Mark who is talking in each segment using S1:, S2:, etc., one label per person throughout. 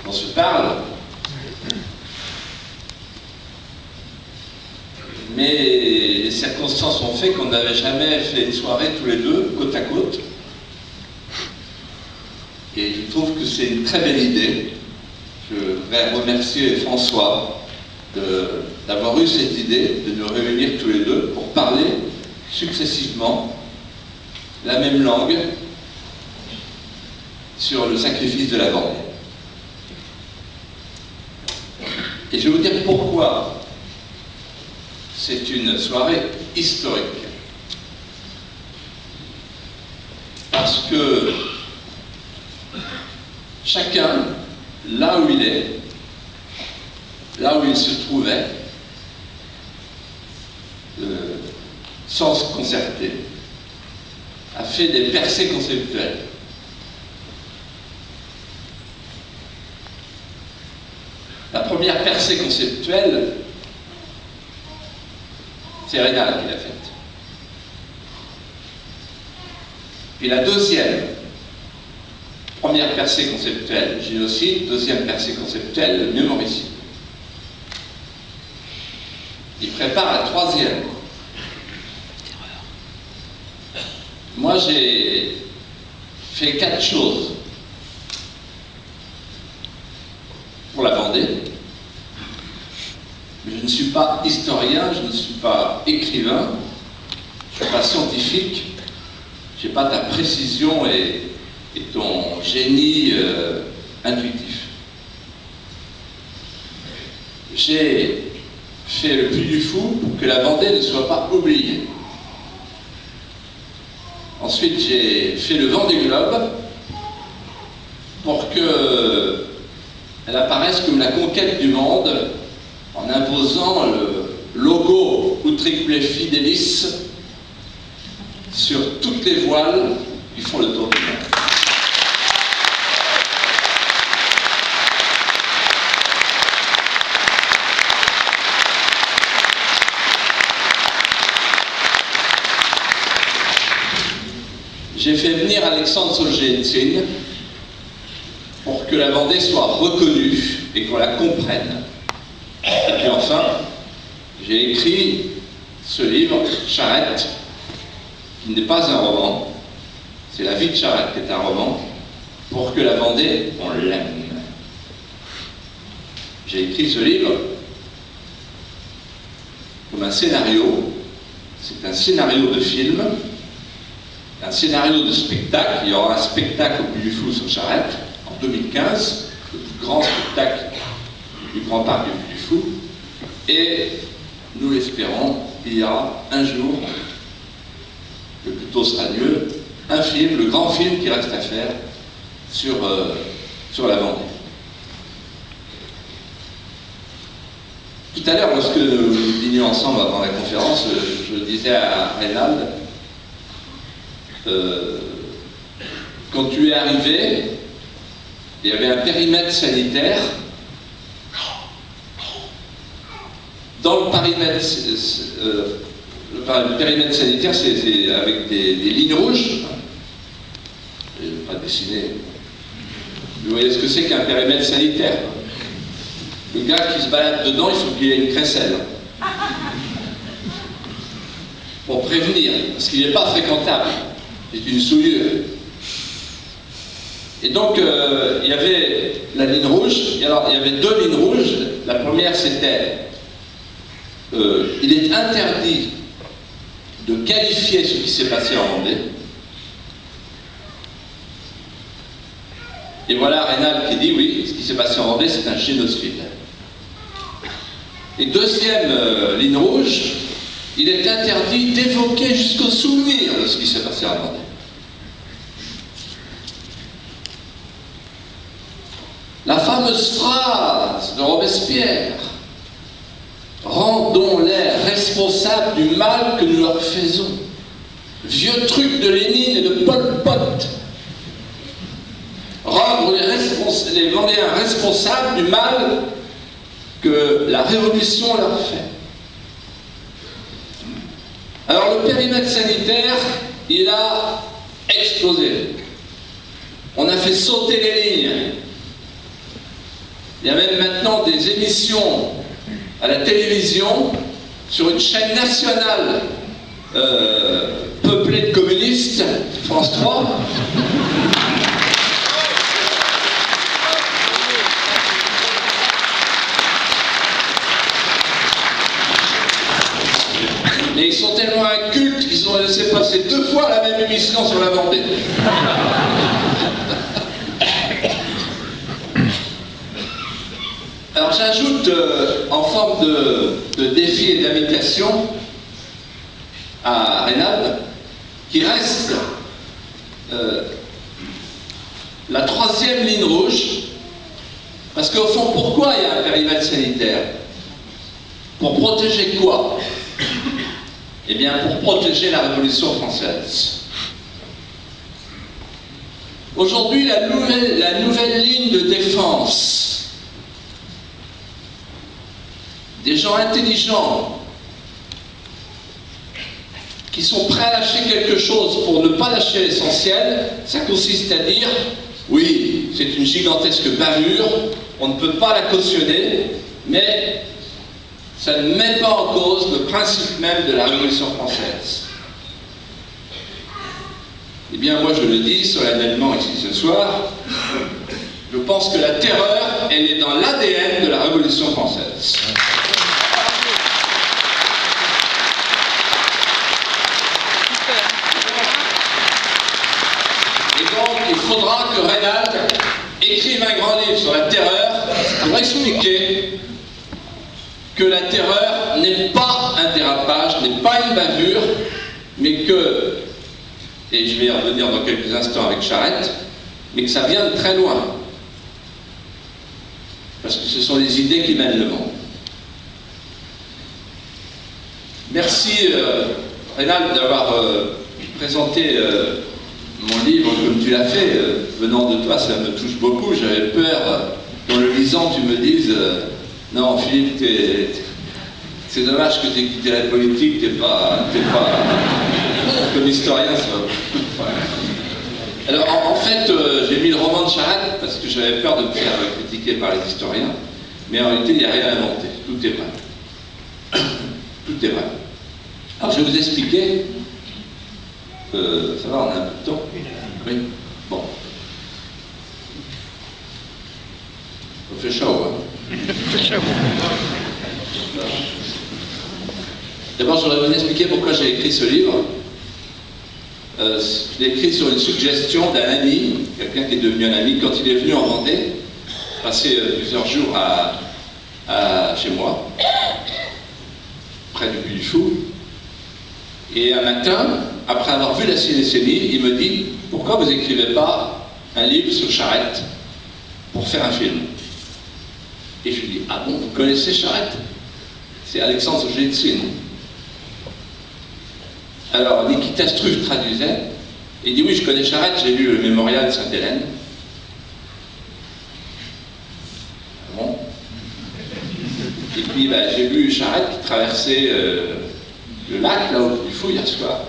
S1: on se parle, mais les circonstances ont fait qu'on n'avait jamais fait une soirée tous les deux, côte à côte. Et je trouve que c'est une très belle idée. Je voudrais remercier François d'avoir eu cette idée de nous réunir tous les deux pour parler successivement la même langue sur le sacrifice de la Vendée. Et je vais vous dire pourquoi c'est une soirée historique. Parce que chacun, là où il est, là où il se trouvait, sans se concerter, a fait des percées conceptuelles. La première percée conceptuelle, c'est Rénal qui l'a faite. Puis la deuxième, première percée conceptuelle, génocide, deuxième percée conceptuelle, mémoricide. Il prépare la troisième. Moi, j'ai fait 4 choses pour la Vendée. Mais je ne suis pas historien, je ne suis pas écrivain, je ne suis pas scientifique, je n'ai pas ta précision et ton génie intuitif. J'ai fait le plus du fou pour que la Vendée ne soit pas oubliée. Ensuite, j'ai fait le Vendée Globe pour qu'elle apparaisse comme la conquête du monde en imposant le logo Utrique Fidelis sur toutes les voiles qui font le tour du monde. J'ai fait venir Alexandre Solzhenitsyn pour que la Vendée soit reconnue et qu'on la comprenne. Et puis enfin, j'ai écrit ce livre, Charette, qui n'est pas un roman, c'est La vie de Charette qui est un roman, pour que la Vendée, on l'aime. J'ai écrit ce livre comme un scénario, c'est un scénario de film, un scénario de spectacle. Il y aura un spectacle au Puy du Fou sur Charette en 2015, le plus grand spectacle du Grand Parc du Puy du Fou. Et nous l'espérons, il y aura un jour, le plus tôt sera mieux, un film, le grand film qui reste à faire sur la Vendée. Tout à l'heure, lorsque nous dînions ensemble avant la conférence, je disais à Reynald, quand tu es arrivé, il y avait un périmètre sanitaire. Dans le périmètre, le périmètre sanitaire, c'est avec des lignes rouges. Je ne vais pas dessiner. Vous voyez ce que c'est qu'un périmètre sanitaire? Le gars qui se balade dedans, il faut qu'il ait une crécelle. Pour prévenir, parce qu'il n'est pas fréquentable. C'est une souillure. Et donc, il y avait la ligne rouge. Et alors, il y avait 2 lignes rouges. La première, c'était il est interdit de qualifier ce qui s'est passé en Vendée. Et voilà Reynald qui dit oui, ce qui s'est passé en Vendée, c'est un génocide. Et deuxième ligne rouge, il est interdit d'évoquer jusqu'au souvenir de ce qui s'est passé en Vendée. La fameuse phrase de Robespierre, rendons-les responsables du mal que nous leur faisons. Vieux truc de Lénine et de Pol Pot. Rendre les Vendéens responsables du mal que la Révolution leur fait. Alors le périmètre sanitaire, il a explosé. On a fait sauter les lignes. Il y a même maintenant des émissions à la télévision sur une chaîne nationale peuplée de communistes, France 3. Mais ils sont tellement incultes qu'ils ont laissé passer 2 fois la même émission sur la Vendée. Alors j'ajoute en forme de défi et d'invitation à Reynald, qui reste la 3e ligne rouge, parce qu'au fond, pourquoi il y a un périmètre sanitaire? Pour protéger quoi? Eh bien, pour protéger la Révolution française. Aujourd'hui, la nouvelle ligne de défense des gens intelligents qui sont prêts à lâcher quelque chose pour ne pas lâcher l'essentiel, ça consiste à dire oui, c'est une gigantesque bavure, on ne peut pas la cautionner, mais ça ne met pas en cause le principe même de la Révolution française. Eh bien, moi je le dis solennellement ici ce soir, je pense que la terreur, elle est dans l'ADN de la Révolution française. Il faudra que Reynald écrive un grand livre sur la terreur pour expliquer que la terreur n'est pas un dérapage, n'est pas une bavure, mais que, et je vais y revenir dans quelques instants avec Charette, mais que ça vient de très loin. Parce que ce sont les idées qui mènent le monde. Merci Reynald d'avoir présenté mon livre comme tu l'as fait. Venant de toi, ça me touche beaucoup. J'avais peur qu'en le lisant, tu me dises non, Philippe, c'est dommage que tu aies quitté la politique, t'es pas comme historien, ça va. Alors, en fait, j'ai mis le roman de Charette parce que j'avais peur de me faire critiquer par les historiens, mais en réalité, il n'y a rien inventé. Tout est vrai. Tout est vrai. Alors, je vais vous expliquer. Ça va, on a un peu de temps? Oui. Bon. Il fait chaud, hein? D'abord, je voudrais vous expliquer pourquoi j'ai écrit ce livre. Je l'ai écrit sur une suggestion d'un ami, quelqu'un qui est devenu un ami, quand il est venu en Vendée, passer plusieurs jours chez moi, près du Puy du Fou. Et un matin, après avoir vu la cinécénie, il me dit « Pourquoi vous n'écrivez pas un livre sur Charette pour faire un film ?» Et je lui dis « Ah bon, vous connaissez Charette ?» C'est Alexandre Solzhenitsyn. Alors Nikita Struve traduisait, et il dit « Oui, je connais Charette, j'ai lu le mémorial de Sainte-Hélène. » Ah bon? Et puis j'ai lu Charette qui traversait le lac, là, au Puy du Fou, hier soir.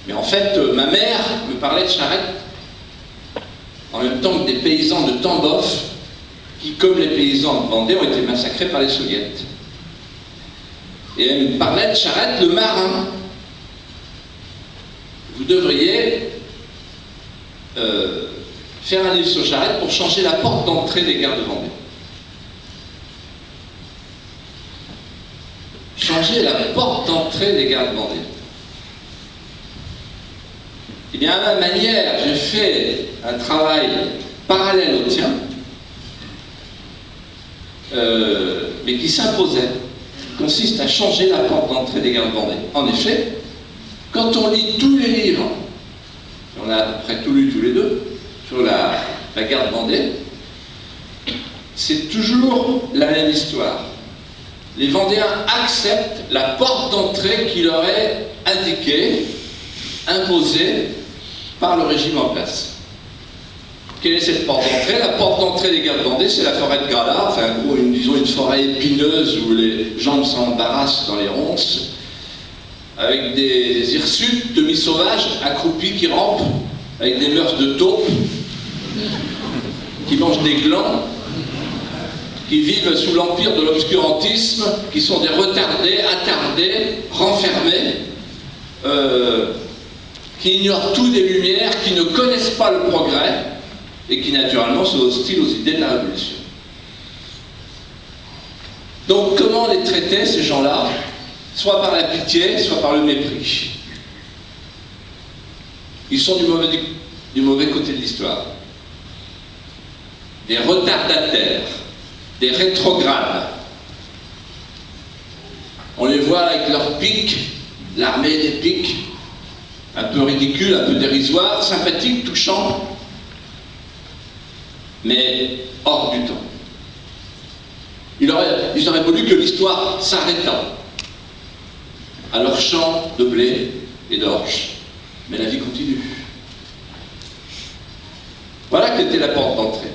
S1: Mais en fait, ma mère me parlait de Charette en même temps que des paysans de Tambov qui, comme les paysans de Vendée, ont été massacrés par les soviets. Et elle me parlait de Charette, le marin. Vous devriez faire un livre sur Charette pour changer la porte d'entrée des gares de Vendée. Changer la porte d'entrée des gares de Vendée. Eh bien, à ma manière, j'ai fait un travail parallèle au tien, mais qui s'imposait, qui consiste à changer la porte d'entrée des gares de Vendée. En effet, quand on lit tous les livres, on a à peu près tout lu tous les deux, sur la gare de Vendée, c'est toujours la même histoire. Les Vendéens acceptent la porte d'entrée qui leur est indiquée, imposée par le régime en place. Quelle est cette porte d'entrée? La porte d'entrée des gares de Vendée, c'est la forêt de Gralard, enfin, en gros, disons une forêt épineuse où les jambes s'embarrassent dans les ronces, avec des hirsutes demi-sauvages, accroupis qui rampent, avec des mœurs de taupes, qui mangent des glands. qui vivent sous l'empire de l'obscurantisme, qui sont des retardés, attardés, renfermés, qui ignorent tout des Lumières, qui ne connaissent pas le progrès et qui naturellement sont hostiles aux idées de la Révolution. Donc comment les traiter, ces gens-là? Soit par la pitié, soit par le mépris. Ils sont du mauvais côté de l'histoire. Des retardataires, des rétrogrades. On les voit avec leurs piques, l'armée des piques, un peu ridicule, un peu dérisoire, sympathique, touchant, mais hors du temps. Ils auraient voulu que l'histoire s'arrêtât à leur champ de blé et d'orge. Mais la vie continue. Voilà qu'était la porte d'entrée.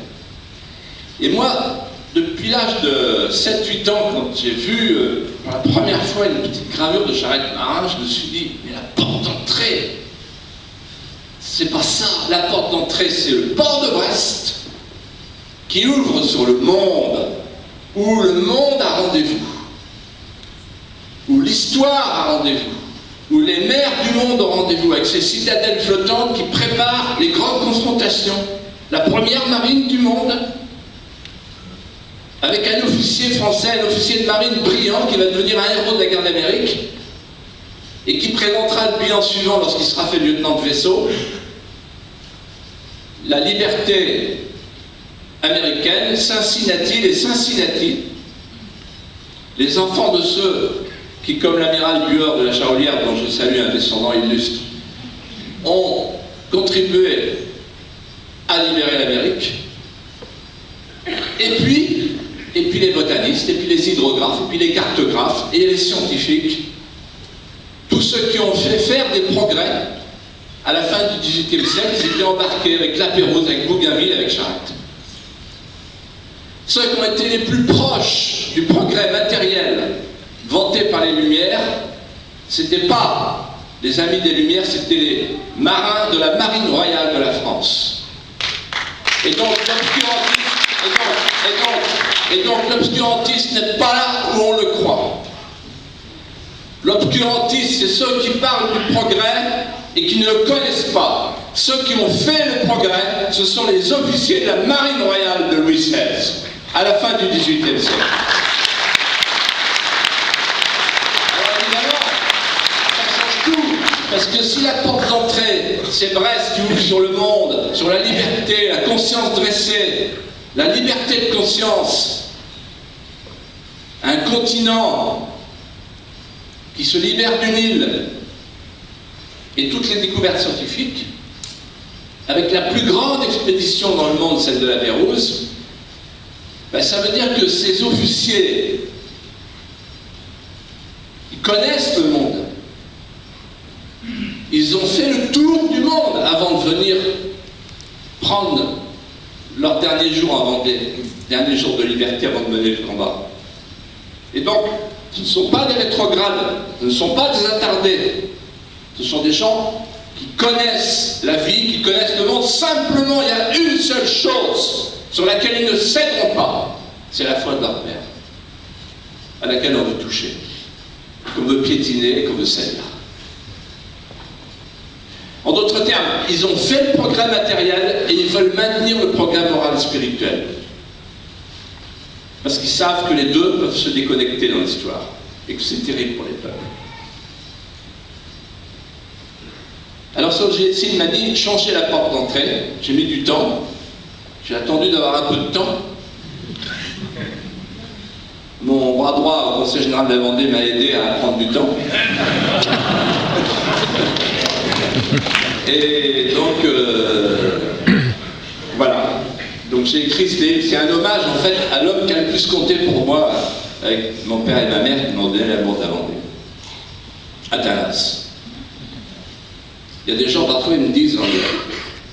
S1: Et moi, depuis l'âge de 7-8 ans, quand j'ai vu pour la première fois une petite gravure de charrette marin, je me suis dit, mais la porte d'entrée, c'est pas ça. La porte d'entrée, c'est le port de Brest qui ouvre sur le monde, où le monde a rendez-vous, où l'histoire a rendez-vous, où les mers du monde ont rendez-vous, avec ces citadelles flottantes qui préparent les grandes confrontations. La première marine du monde, avec un officier français, un officier de marine brillant, qui va devenir un héros de la guerre d'Amérique, et qui présentera le bilan suivant lorsqu'il sera fait lieutenant de vaisseau. La liberté américaine, Cincinnati, les Cincinnati, les enfants de ceux qui, comme l'amiral Buor de la Charolière, dont je salue un descendant illustre, ont contribué à libérer l'Amérique, et puis les botanistes, et puis les hydrographes, et puis les cartographes, et les scientifiques, tous ceux qui ont fait faire des progrès à la fin du XVIIIe siècle. Ils étaient embarqués avec La Pérouse, avec Bougainville, avec Charette. Ceux qui ont été les plus proches du progrès matériel vanté par les Lumières, c'était pas les amis des Lumières, c'était les marins de la Marine royale de la France. Et donc l'obscurantisme n'est pas là où on le croit. L'obscurantisme, c'est ceux qui parlent du progrès et qui ne le connaissent pas. Ceux qui ont fait le progrès, ce sont les officiers de la Marine royale de Louis XVI, à la fin du XVIIIe siècle. Alors évidemment, ça change tout, parce que si la porte d'entrée, c'est Brest qui ouvre sur le monde, sur la liberté, la conscience dressée, la liberté de conscience, un continent qui se libère du Nil et toutes les découvertes scientifiques, avec la plus grande expédition dans le monde, celle de la Pérouse, ben ça veut dire que ces officiers, ils connaissent le monde. Ils ont fait le tour du monde avant de venir prendre leurs derniers jours de liberté avant de mener le combat. Et donc, ce ne sont pas des rétrogrades, ce ne sont pas des attardés, ce sont des gens qui connaissent la vie, qui connaissent le monde. Simplement, il y a une seule chose sur laquelle ils ne céderont pas, c'est la foi de leur Père, à laquelle on veut toucher, qu'on veut piétiner, qu'on veut salir. En d'autres termes, ils ont fait le progrès matériel et ils veulent maintenir le progrès moral et spirituel. Parce qu'ils savent que les deux peuvent se déconnecter dans l'histoire et que c'est terrible pour les peuples. Alors Solzhenitsyn m'a dit, changez la porte d'entrée. J'ai mis du temps. J'ai attendu d'avoir un peu de temps. Mon bras droit au Conseil général de la Vendée m'a aidé à prendre du temps. Et donc, voilà. Donc j'ai écrit ce livre. C'est un hommage en fait à l'homme qui a le plus compté pour moi, avec mon père et ma mère qui m'ont donné l'amour de la Vendée. Athanas. Il y a des gens parfois ils me disent,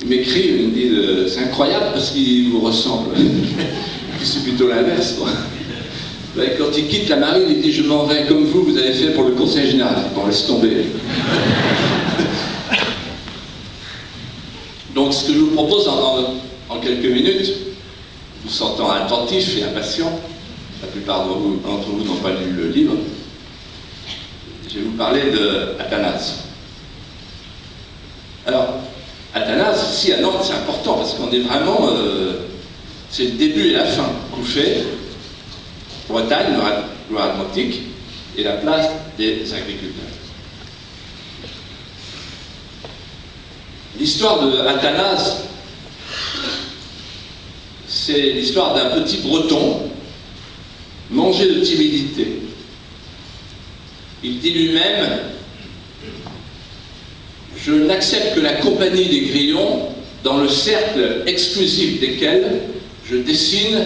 S1: ils m'écrivent, ils me disent c'est incroyable parce qu'ils vous ressemblent. C'est plutôt l'inverse, quoi. Quand il quitte la marine, il dit je m'en vais comme vous avez fait pour le conseil général. Bon, laisse tomber. Donc ce que je vous propose en quelques minutes, vous sentant attentif et impatient, la plupart d'entre vous n'ont pas lu le livre, je vais vous parler d'Athanase. Alors, Athanase, ici à Nantes, c'est important parce qu'on est vraiment, c'est le début et la fin. Couffé, Bretagne, Loire-Atlantique, et la place des agriculteurs. L'histoire de Athanase, c'est l'histoire d'un petit breton mangé de timidité. Il dit lui-même: je n'accepte que la compagnie des grillons dans le cercle exclusif desquels je dessine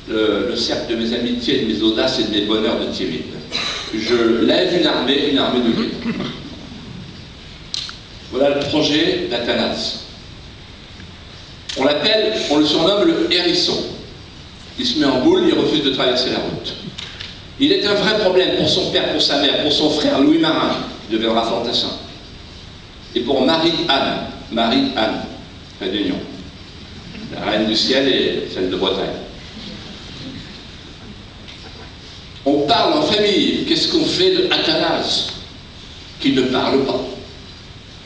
S1: le cercle de mes amitiés, de mes audaces et de mes bonheurs de timide. Je lève une armée de grillons. Voilà le projet d'Athanase. On le surnomme le hérisson. Il se met en boule, il refuse de traverser la route. Il est un vrai problème pour son père, pour sa mère, pour son frère Louis Marin, qui deviendra fantassin. Et pour Marie-Anne, près de Lyon, la reine du ciel et celle de Bretagne. On parle en famille. Qu'est-ce qu'on fait de Athanase, qui ne parle pas,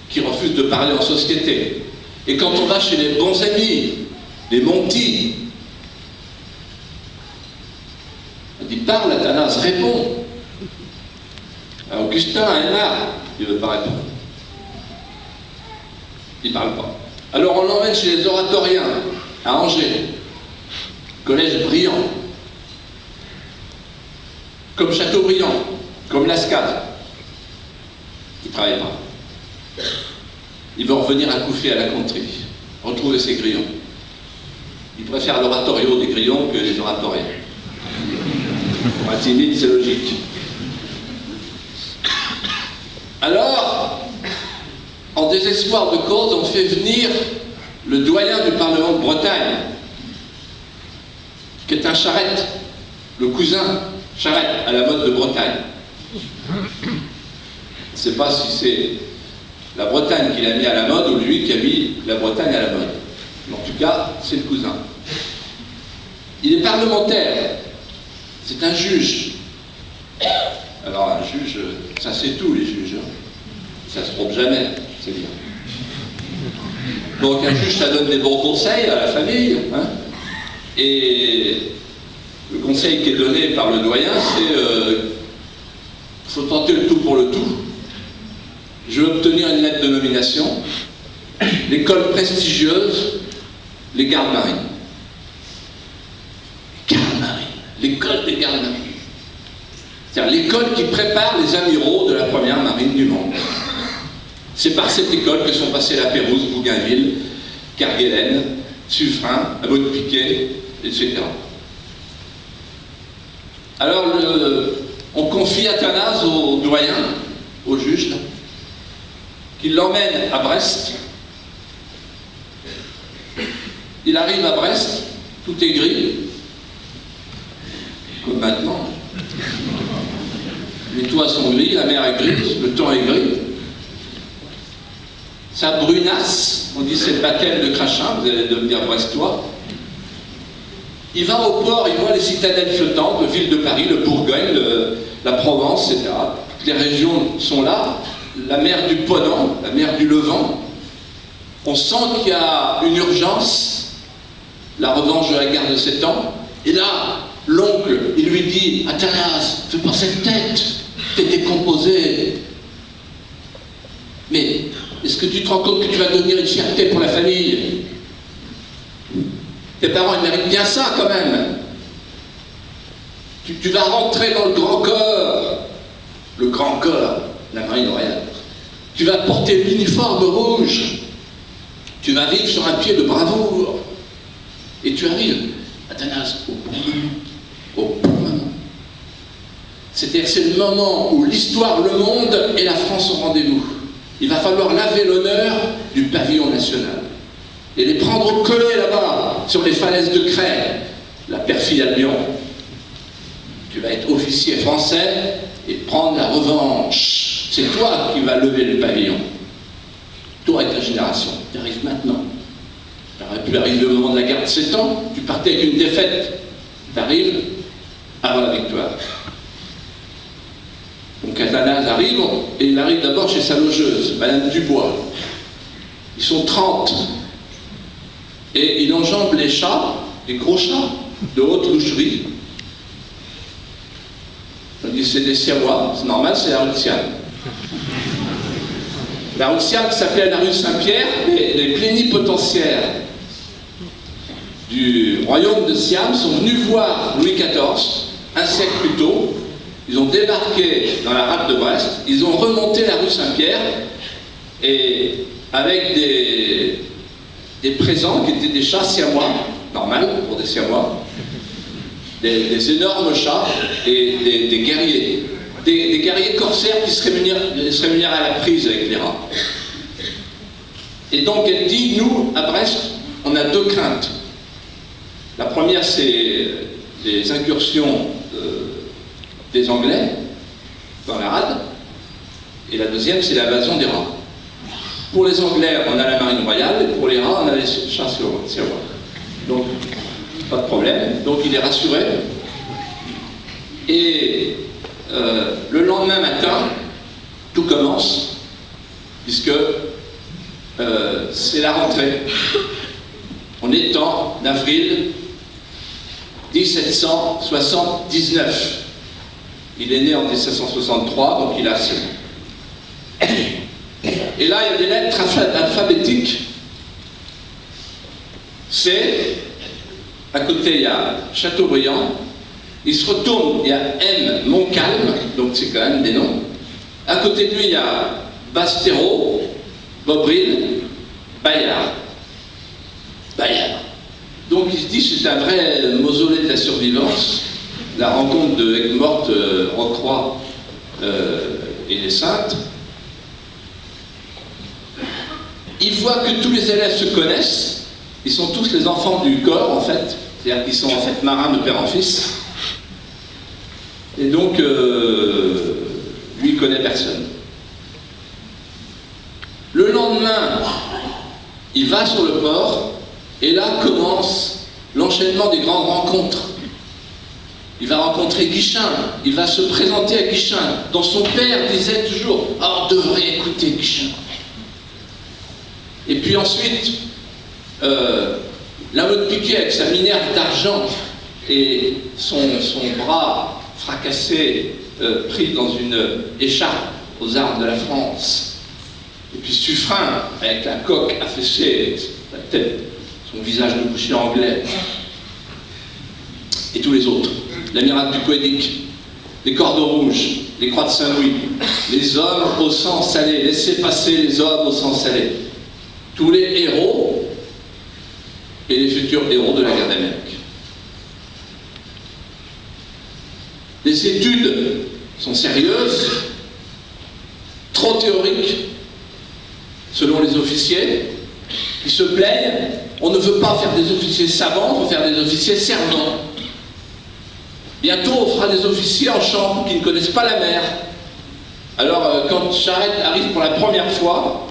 S1: qui refuse de parler en société? Et quand on va chez les bons amis, les Monti, on dit: parle Athanase, réponds. Augustin, Aymar, il ne veut pas répondre. Il ne parle pas. Alors on l'emmène chez les oratoriens, à Angers, collège brillant, comme Chateaubriand, comme Lascade. Il ne travaille pas. Il veut revenir à Couffé, à la contrée, retrouver ses grillons. Il préfère l'oratorio des grillons que les oratoriens. Pour un timide, c'est logique. Alors, en désespoir de cause, on fait venir le doyen du Parlement de Bretagne, qui est un Charette, le cousin Charette, à la mode de Bretagne. Je ne sais pas si c'est la Bretagne qui l'a mis à la mode ou lui qui a mis la Bretagne à la mode. Mais en tout cas, c'est le cousin. Il est parlementaire. C'est un juge. Alors un juge, ça c'est tout les juges. Hein. Ça se trompe jamais, c'est bien. Donc un juge, ça donne des bons conseils à la famille. Hein. Et le conseil qui est donné par le doyen, c'est faut tenter le tout pour le tout. Je veux obtenir une lettre de nomination, l'école prestigieuse, les gardes-marines. Gardes-marines, l'école des gardes-marines. C'est-à-dire l'école qui prépare les amiraux de la première marine du monde. C'est par cette école que sont passés La Pérouse, Bougainville, Kerguelen, Suffren, Abeau-de-Piquet, etc. Alors on confie Athanase au doyen, au juge, là, qui l'emmène à Brest. Il arrive à Brest, tout est gris, comme maintenant. Les toits sont gris, la mer est grise, le temps est gris. Ça brunasse, on dit c'est le baptême de crachin, vous allez devenir brestois. Il va au port, il voit les citadelles flottantes, la ville de Paris, le Bourgogne, la Provence, etc. Toutes les régions sont là. La mer du Ponant, la mer du Levant. On sent qu'il y a une urgence, la revanche de la guerre de 7 ans. Et là, l'oncle, il lui dit: Athanase, fais pas cette tête, t'es décomposé. Mais est-ce que tu te rends compte que tu vas devenir une fierté pour la famille? Tes parents, ils méritent bien ça quand même. Tu vas rentrer dans le grand corps. Le grand corps, la marine royale. Tu vas porter l'uniforme rouge. Tu vas vivre sur un pied de bravoure. Et tu arrives, Athanase, au bon moment. Au bon moment. C'est-à-dire c'est le moment où l'histoire, le monde et la France au rendez-vous. Il va falloir laver l'honneur du pavillon national. Et les prendre au collet là-bas, sur les falaises de Craie, la perfide Albion. Tu vas être officier français et prendre la revanche. C'est toi qui vas lever le pavillon. Toi et ta génération, tu arrives maintenant. Ça aurait pu arriver au moment de la guerre de 7 ans, tu partais avec une défaite, tu arrives avant la victoire. Donc Athanase arrive, et il arrive d'abord chez sa logeuse, Madame Dubois. Ils sont 30. Et il enjambe les chats, les gros chats, de haute loucherie. On dit c'est des Siamois, c'est normal, c'est la rue de Siam. La rue de Siam s'appelait la rue Saint-Pierre, et les plénipotentiaires du royaume de Siam sont venus voir Louis XIV, un siècle plus tôt. Ils ont débarqué dans la rade de Brest, ils ont remonté la rue Saint-Pierre, et avec des présents qui étaient des chats siamois, normal pour des siamois, des énormes chats et des guerriers. Des guerriers corsaires qui se rémunèrent à la prise avec les rats. Et donc elle dit, nous, à Brest, on a 2 craintes. La première, c'est les incursions des Anglais dans la rade, et la deuxième, c'est l'invasion des rats. Pour les Anglais, on a la marine royale, et pour les rats, on a les chats siamois. Donc, pas de problème. Donc, il est rassuré. Et le lendemain matin, tout commence, puisque c'est la rentrée. On est en avril 1779. Il est né en 1763, donc il a 7 ans. Et là, il y a des lettres alphabétiques. C'est, à côté, il y a Chateaubriand. Il se retourne, il y a M. Montcalm, donc c'est quand même des noms. À côté de lui, il y a Bastereau, Bobril, Bayard. Donc il se dit c'est un vrai mausolée de la survivance. La rencontre de Aigues-Mortes, Rocroi et les Saintes. Il voit que tous les élèves se connaissent. Ils sont tous les enfants du corps, en fait. C'est-à-dire qu'ils sont en fait marins de père en fils. Et donc, lui, il connaît personne. Le lendemain, il va sur le port, et là commence l'enchaînement des grandes rencontres. Il va rencontrer Guichen, il va se présenter à Guichen, dont son père disait toujours « Ah, on devrait écouter Guichen ». Et puis ensuite, la Motte Piquet avec sa minerve d'argent et son bras fracassé, pris dans une écharpe aux armes de la France. Et puis Suffren avec la coque affaissée, la tête, son visage de boucher anglais. Et tous les autres. L'amiral Bucquoidic, les Cordons Rouges, les Croix de Saint-Louis, les hommes au sang salé, laissez passer les hommes au sang salé. Tous les héros et les futurs héros de la guerre d'Amérique. Les études sont sérieuses, trop théoriques, selon les officiers, qui se plaignent. On ne veut pas faire des officiers savants, on veut faire des officiers servants. Bientôt, on fera des officiers en chambre qui ne connaissent pas la mer. Alors, quand Charette arrive pour la première fois,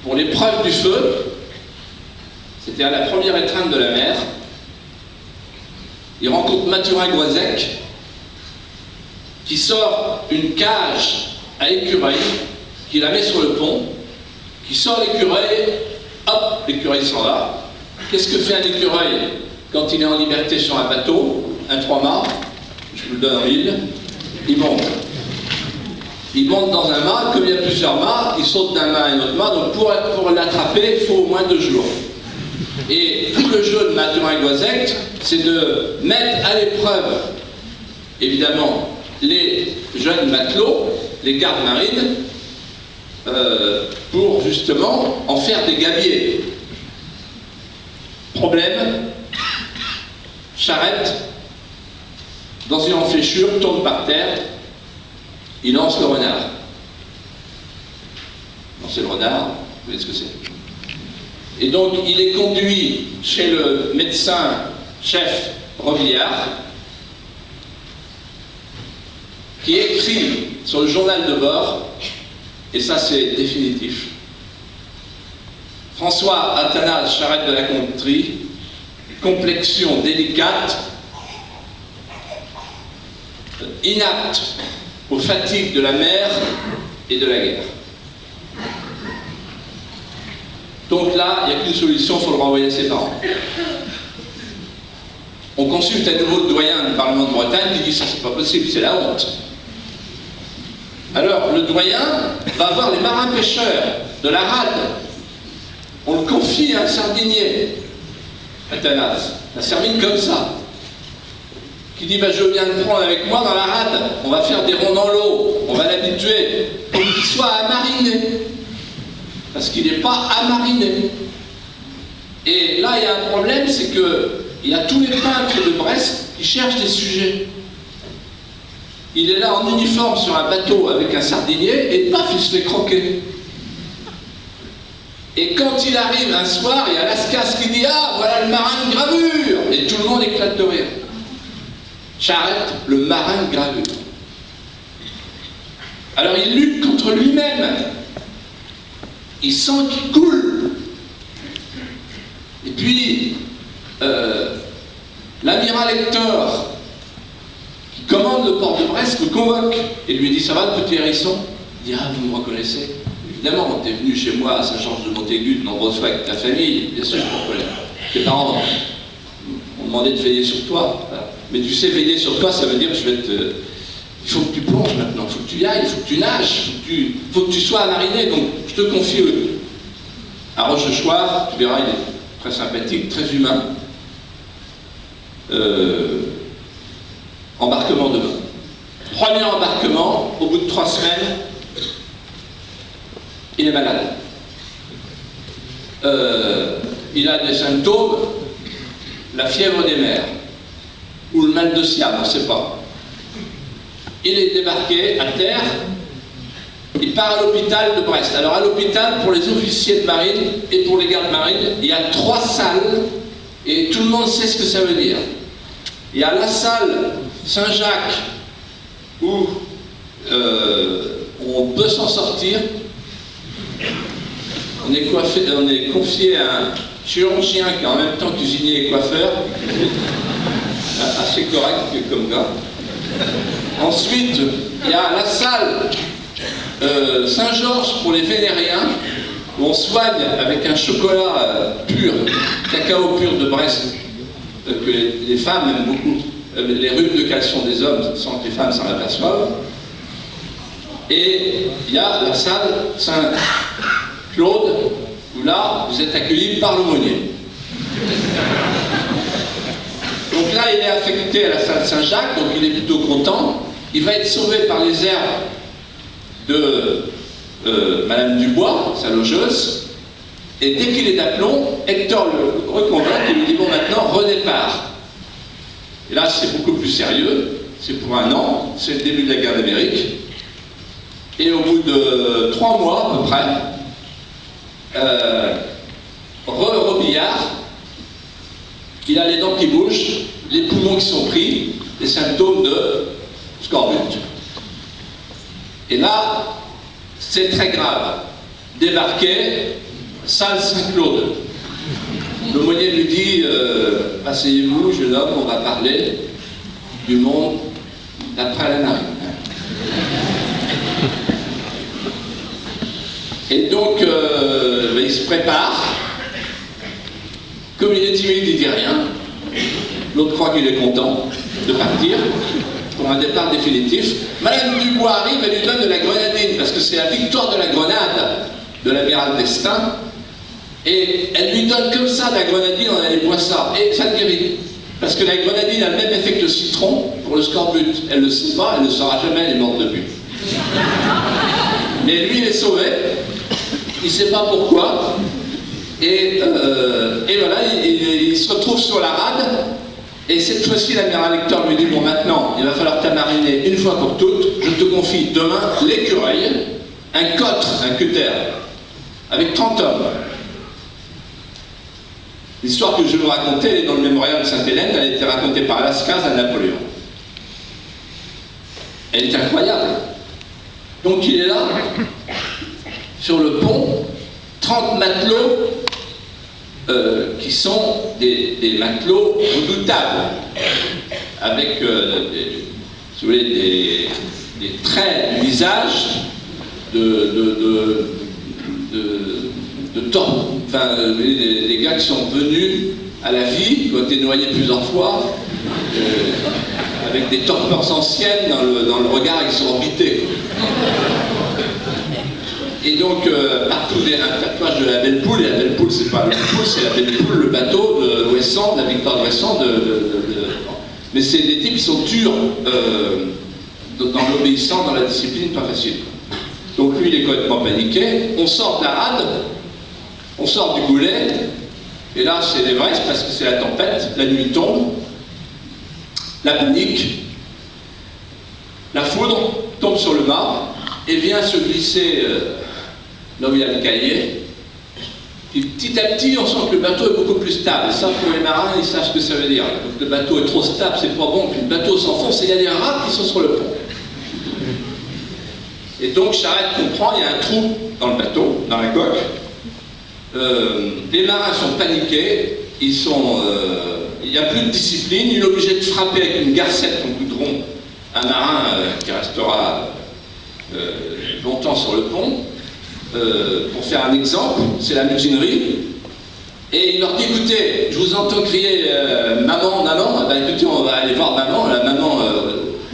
S1: pour l'épreuve du feu, c'était à la première étreinte de la mer, il rencontre Mathurin-Goisec, qui sort une cage à écureuil, qui la met sur le pont, qui sort l'écureuil, hop, l'écureuil s'en va. Qu'est-ce que fait un écureuil quand il est en liberté sur un bateau, un 3-mâts, je vous le donne en mille, il monte. Il monte dans un mât, comme il y a plusieurs mâts, il saute d'un mât à un autre mât, donc pour l'attraper, il faut au moins 2 jours. Et tout le jeu de Mathurin-Goisec, c'est de mettre à l'épreuve, évidemment, les jeunes matelots, les gardes marines, pour justement en faire des gabiers. Problème, Charette, dans une enfléchure, tombe par terre, il lance le renard. Lancer le renard, vous voyez ce que c'est. Et donc il est conduit chez le médecin-chef Robillard, qui écrit sur le journal de bord, et ça c'est définitif. François Athanase Charette de la Contrie, complexion délicate, inapte aux fatigues de la mer et de la guerre. Donc là, il n'y a qu'une solution, il faut le renvoyer à ses parents. On consulte à nouveau le doyen du Parlement de Bretagne qui dit ça c'est pas possible, c'est la honte. Alors le doyen va voir les marins pêcheurs de la rade. On le confie à un sardinier, Athanase, un sardine comme ça, qui dit bah, je viens le prendre avec moi dans la rade, on va faire des ronds dans l'eau, on va l'habituer pour qu'il soit amariner. Parce qu'il n'est pas amariné. Et là, il y a un problème, c'est qu'il y a tous les peintres de Brest qui cherchent des sujets. Il est là en uniforme sur un bateau avec un sardinier, et paf, il se fait croquer. Et quand il arrive un soir, il y a Lascasse qui dit « Ah, voilà le marin de gravure !» Et tout le monde éclate de rire. Charette, le marin de gravure. Alors il lutte contre lui-même. Il sent qu'il coule. Et puis, l'amiral Hector, qui commande le port de Brest, le convoque et lui dit « Ça va, le petit hérisson ?» Il dit « Ah, vous me reconnaissez ?» Évidemment, tu es venu chez moi à Saint-Georges-de-Montaigu de nombreuses fois avec ta famille, bien sûr, je te reconnais. Tes parents m'ont demandé de veiller sur toi. Mais tu sais, veiller sur toi, ça veut dire que je vais te... Il faut que tu plonges maintenant, il faut que tu y ailles, il faut que tu nages, il faut que tu sois mariné, donc je te confie à Rochechouart, tu verras, il est très sympathique, très humain. Embarquement demain. Premier embarquement, au bout de 3 semaines, il est malade. Il a des symptômes, la fièvre des mers, ou le mal de Siam, on ne sait pas. Il est débarqué à terre, il part à l'hôpital de Brest. Alors à l'hôpital, pour les officiers de marine et pour les gardes marines, il y a 3 salles, et tout le monde sait ce que ça veut dire. Il y a la salle Saint-Jacques, où on peut s'en sortir. On est confié à un chirurgien qui est en même temps cuisinier et coiffeur, assez correct comme gars. Ensuite, il y a la salle Saint-Georges pour les vénériens, où on soigne avec un chocolat pur, cacao pur de Brest, que les femmes aiment beaucoup, les rhumes de caleçon des hommes, sans que les femmes s'en aperçoivent. Et il y a la salle Saint-Claude, où là, vous êtes accueillis par l'aumônier. Donc là, il est affecté à la salle Saint-Jacques, donc il est plutôt content. Il va être sauvé par les herbes de Madame Dubois, sa logeuse. Et dès qu'il est d'aplomb, Hector le reconvoque et lui dit « Bon, maintenant, redépart ». Et là, c'est beaucoup plus sérieux. C'est pour 1 an. C'est le début de la guerre d'Amérique. Et au bout de 3 mois, à peu près, Robillard, il a les dents qui bougent, les poumons qui sont pris, les symptômes de scorbut. Et là, c'est très grave. Débarqué, salle Saint-Claude. L'aumônier lui dit « Asseyez-vous, jeune homme, on va parler du monde d'après la marine. » Et donc, il se prépare. Comme il est timide, il ne dit rien. L'autre croit qu'il est content de partir pour un départ définitif. Madame Dubois arrive, elle lui donne de la grenadine, parce que c'est la victoire de la grenade de l'amiral d'Estaing. Et elle lui donne comme ça de la grenadine, on allait boire ça. Et ça le guérit. Parce que la grenadine a le même effet que le citron pour le scorbut. Elle ne le sait pas, elle ne le saura jamais, elle est morte depuis. Mais lui, il est sauvé. Il ne sait pas pourquoi. Et voilà, il se retrouve sur la rade. Et cette fois-ci, l'amiral Hector lui dit « Bon, maintenant, il va falloir t'amariner une fois pour toutes. Je te confie demain l'écureuil, un cotre, un cutter, avec 30 hommes. » L'histoire que je vais vous raconter, elle est dans le mémorial de Sainte-Hélène. Elle a été racontée par Lascaz à Napoléon. Elle est incroyable. Donc il est là, sur le pont, 30 matelots, qui sont des matelots redoutables, avec si vous voulez, des traits du visage enfin, les gars qui sont venus à la vie, qui ont été noyés plusieurs fois, avec des torpeurs anciennes dans le regard exorbité. Et donc, partout, un tatouage de la Belle Poule, et la Belle Poule, c'est pas la Belle Poule, c'est la Belle Poule, le bateau de Ouessant, de la victoire de Ouessant. Mais c'est des types qui sont durs dans l'obéissance, dans la discipline, pas facile. Donc lui, il est complètement paniqué. On sort de la rade, on sort du goulet, et là, c'est l'Everest parce que c'est la tempête, la nuit tombe, la panique, la foudre tombe sur le mât et vient se glisser là où il y a le cahier. Et petit à petit, on sent que le bateau est beaucoup plus stable. Et ça, pour les marins, ils savent ce que ça veut dire. Donc, le bateau est trop stable, c'est pas bon. Puis le bateau s'enfonce et il y a des rats qui sont sur le pont. Et donc, Charette comprend, il y a un trou dans le bateau, dans la coque. Les marins sont paniqués. Il n'y a plus de discipline. Il est obligé de frapper avec une garcette en goudron un marin qui restera longtemps sur le pont. Pour faire un exemple, c'est la mutinerie. Et il leur dit, écoutez, je vous entends crier maman, maman. Ben, écoutez, on va aller voir maman, la maman,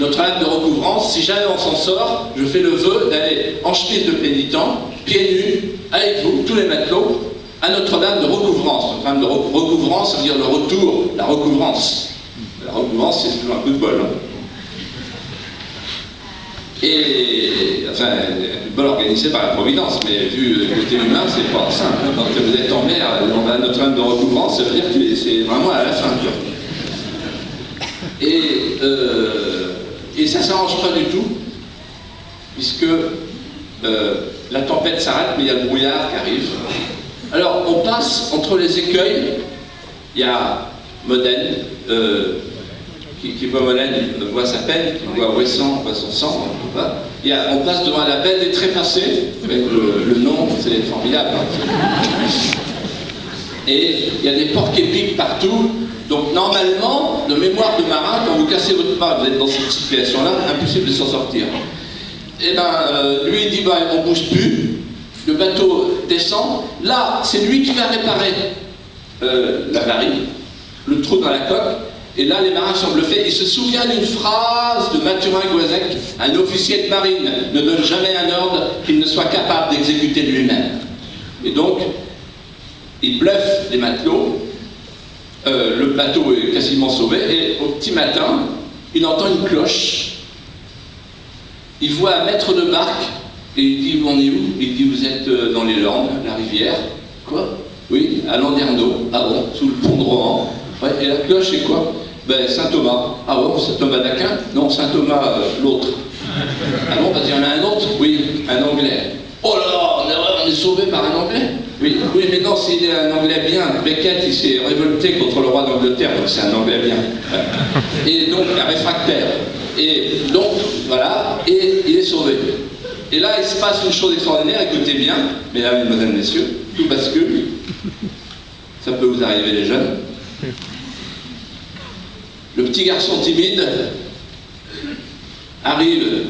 S1: Notre-Dame de Recouvrance. Si jamais on s'en sort, je fais le vœu d'aller en chemise de pénitent, pieds nus, avec vous, tous les matelots, à Notre-Dame de Recouvrance. Notre-Dame de Recouvrance, ça veut dire le retour, la recouvrance. La recouvrance, c'est toujours un coup de bol. Hein. Et, enfin, un bol organisé par la Providence, mais vu le côté humain, c'est pas simple. Quand vous êtes en mer, on va à Notre-Dame de Recouvrance, ça veut dire que c'est vraiment à la fin. Et ça ne s'arrange pas du tout, puisque la tempête s'arrête, mais il y a le brouillard qui arrive. Alors, on passe entre les écueils, il y a Modène, qui voit Molène, voit sa peine, qui voit Ouessant, voit son sang. On passe devant la belle des Trépassés, avec le nom, c'est formidable. Hein. Et il y a des porcs épiques partout. Donc normalement, de mémoire de marin, quand vous cassez votre pas, vous êtes dans cette situation-là, impossible de s'en sortir. Et bien, lui il dit, bah, on ne bouge plus, le bateau descend. Là, c'est lui qui va réparer l'avarie, le trou dans la coque. Et là, les marins sont bluffés. Il se souvient d'une phrase de Mathurin Goisec, un officier de marine ne donne jamais un ordre qu'il ne soit capable d'exécuter lui-même. Et donc, il bluffe les matelots, le bateau est quasiment sauvé, et au petit matin, il entend une cloche. Il voit un maître de barque, et il dit, on est où? Il dit, vous êtes dans les Landes, la rivière. Quoi? Oui, à Landerneau. Ah bon, sous le pont de Rohan. Ouais, et la cloche, c'est quoi? Ben, Saint-Thomas. Ah bon, Saint-Thomas d'Aquin? Non, Saint-Thomas, l'autre. Ah bon, parce qu'il y en a un autre? Oui, un Anglais. Oh là là, on est sauvé par un Anglais? Oui, oui, mais non, s'il est un Anglais bien, Becket, il s'est révolté contre le roi d'Angleterre, donc c'est un Anglais bien. Et donc, un réfractaire. Et donc, voilà, et il est sauvé. Et là, il se passe une chose extraordinaire, écoutez bien, mesdames, mesdemoiselles, messieurs, tout bascule. Ça peut vous arriver, les jeunes. Le petit garçon timide arrive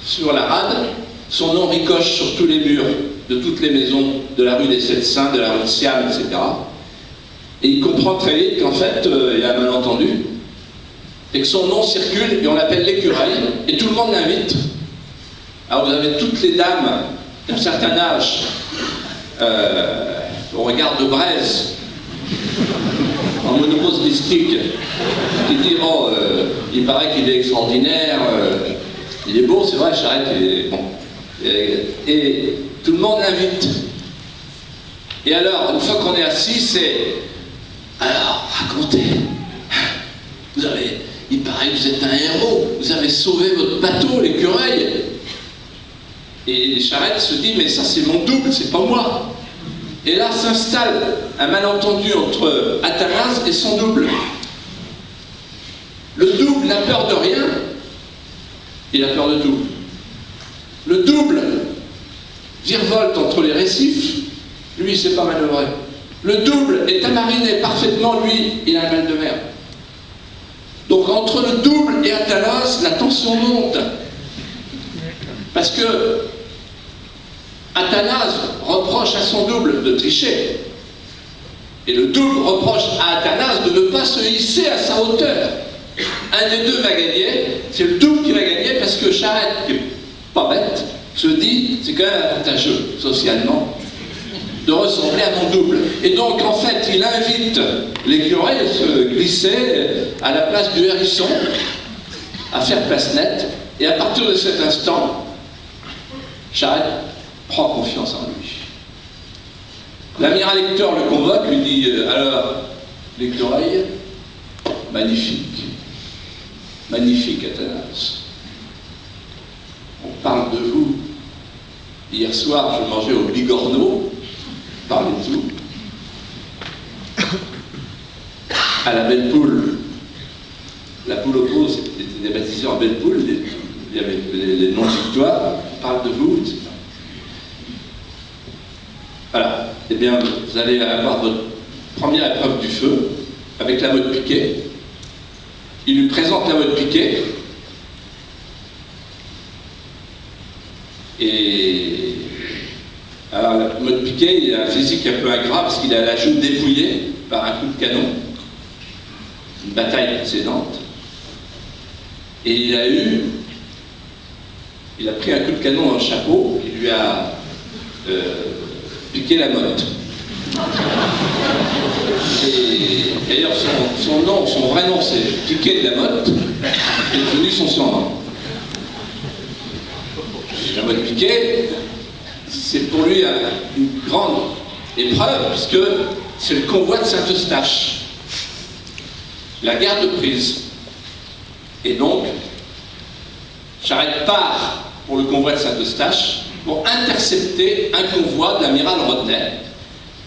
S1: sur la rade, son nom ricoche sur tous les murs de toutes les maisons de la rue des Sept Saints, de la rue de Siam, etc. Et il comprend très vite qu'en fait, il y a un malentendu, et que son nom circule, et on l'appelle l'écureuil, et tout le monde l'invite. Alors vous avez toutes les dames d'un certain âge, au regard de braise, en monopause mystique, qui dit, oh, il paraît qu'il est extraordinaire, il est beau, c'est vrai, Charette, il est bon. Et tout le monde l'invite. Et alors, une fois qu'on est assis, c'est, alors, racontez, il paraît que vous êtes un héros, vous avez sauvé votre bateau, l'écureuil. Et Charette se dit, mais ça c'est mon double, c'est pas moi. Et là s'installe un malentendu entre Athanase et son double. Le double n'a peur de rien, il a peur de tout. Le double virevolte entre les récifs, lui il ne sait pas manœuvrer. Le double est amariné parfaitement, lui, il a un mal de mer. Donc entre le double et Athanase, la tension monte. Parce que Athanase reproche à son double de tricher. Et le double reproche à Athanase de ne pas se hisser à sa hauteur. Un des deux va gagner, c'est le double qui va gagner parce que Charette, qui n'est pas bête, se dit c'est quand même avantageux socialement de ressembler à mon double. Et donc en fait il invite l'écureuil à se glisser à la place du hérisson, à faire place nette, et à partir de cet instant, Charette prend confiance en lui. L'amiral Hector le convoque, lui dit alors, l'écureuil, magnifique, magnifique Athanase. On parle de vous. Hier soir, je mangeais au Bigorneau, on parlait de tout. À la Belle Poule, la poule oppose était baptisée en Belle Poule, il y avait les noms de victoire, on parle de vous, etc. Voilà, eh bien, vous allez avoir votre première épreuve du feu avec la mode piquée. Il lui présente la mode piquée. Et alors, la mode piquée, il a un physique un peu ingrat parce qu'il a la joue dépouillée par un coup de canon, une bataille précédente. Et il a pris un coup de canon dans le chapeau qui lui a piqué la motte. Et d'ailleurs, son nom, son vrai nom, c'est Piquet de la Motte, c'est devenu son surnom. La motte Piquet, c'est pour lui une grande épreuve, puisque c'est le convoi de Saint-Eustache, la guerre de prise. Et donc, Charette part pour le convoi de Saint-Eustache pour intercepter un convoi de l'amiral Rodney,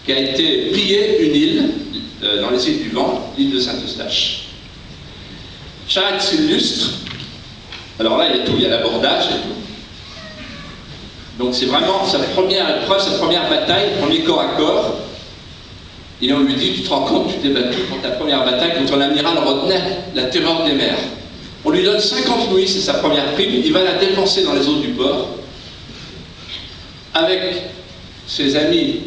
S1: qui a été piller une île dans les îles du Vent, l'île de Saint-Eustache. Charette s'illustre. Alors là, il y a tout, il y a l'abordage et tout. Donc c'est vraiment sa première épreuve, sa première bataille, premier corps à corps. Et on lui dit, tu te rends compte, tu t'es battu pour ta première bataille contre l'amiral Rodney, la terreur des mers. On lui donne 50 louis, c'est sa première prime, il va la dépenser dans les eaux du port, avec ses amis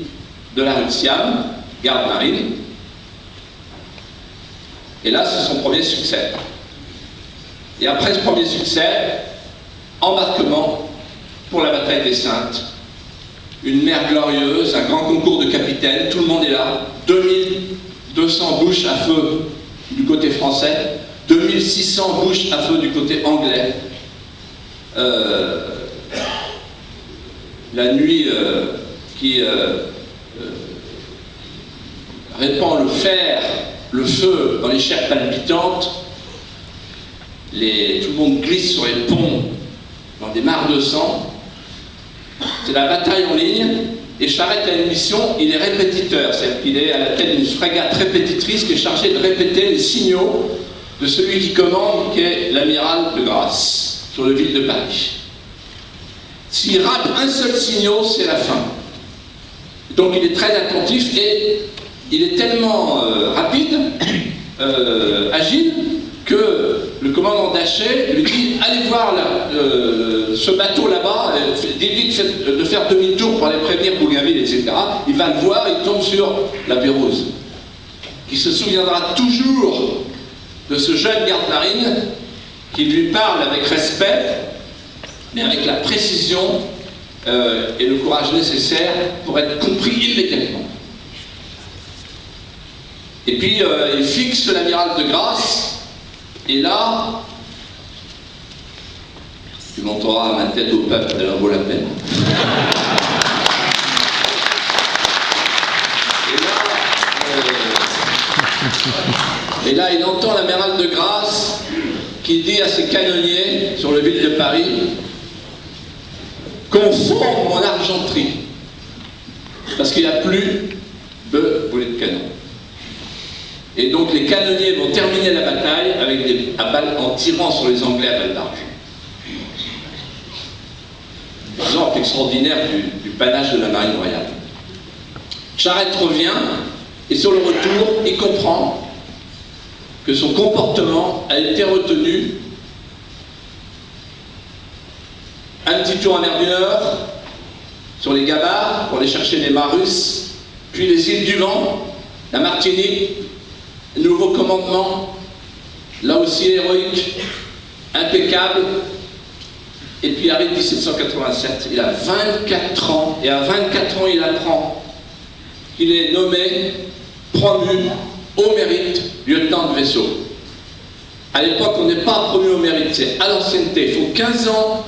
S1: de la rue de Siam, garde marine. Et là, c'est son premier succès. Et après ce premier succès, embarquement pour la bataille des Saintes. Une mer glorieuse, un grand concours de capitaines, tout le monde est là. 2200 bouches à feu du côté français, 2600 bouches à feu du côté anglais. La nuit qui répand le fer, le feu dans les chairs palpitantes, tout le monde glisse sur les ponts dans des mares de sang. C'est la bataille en ligne, et Charette a une mission, il est répétiteur, c'est-à-dire qu'il est à la tête d'une frégate répétitrice qui est chargée de répéter les signaux de celui qui commande, qui est l'amiral de Grasse, sur le ville de Paris. S'il rate un seul signal, c'est la fin. Donc il est très attentif et il est tellement rapide, agile, que le commandant Daché lui dit « Allez voir ce bateau là-bas, dites-lui de faire demi-tour pour aller prévenir Bougainville, etc. » Il va le voir, il tombe sur la Pérouse, qui se souviendra toujours de ce jeune garde-marine qui lui parle avec respect, mais avec la précision et le courage nécessaire pour être compris immédiatement. Et puis il fixe l'amiral de Grasse, et là, tu montreras ma tête au peuple, elle en vaut la peine. Et là, il entend l'amiral de Grasse qui dit à ses canonniers sur le ville de Paris: conforme mon argenterie, parce qu'il n'y a plus de boulets de canon. Et donc les canonniers vont terminer la bataille avec en tirant sur les Anglais à balles d'argent. Exemple extraordinaire du panache de la marine royale. Charette revient, Et sur le retour, il comprend que son comportement a été retenu. Un petit tour en mer du Nord, sur les Gabarres, pour aller chercher les mâts russes, puis les îles du Vent, la Martinique, le nouveau commandement, là aussi héroïque, impeccable, et puis arrive 1787, il a 24 ans, et à 24 ans il apprend qu'il est nommé, promu au mérite, lieutenant de vaisseau. À l'époque, on n'est pas promu au mérite, c'est à l'ancienneté, il faut 15 ans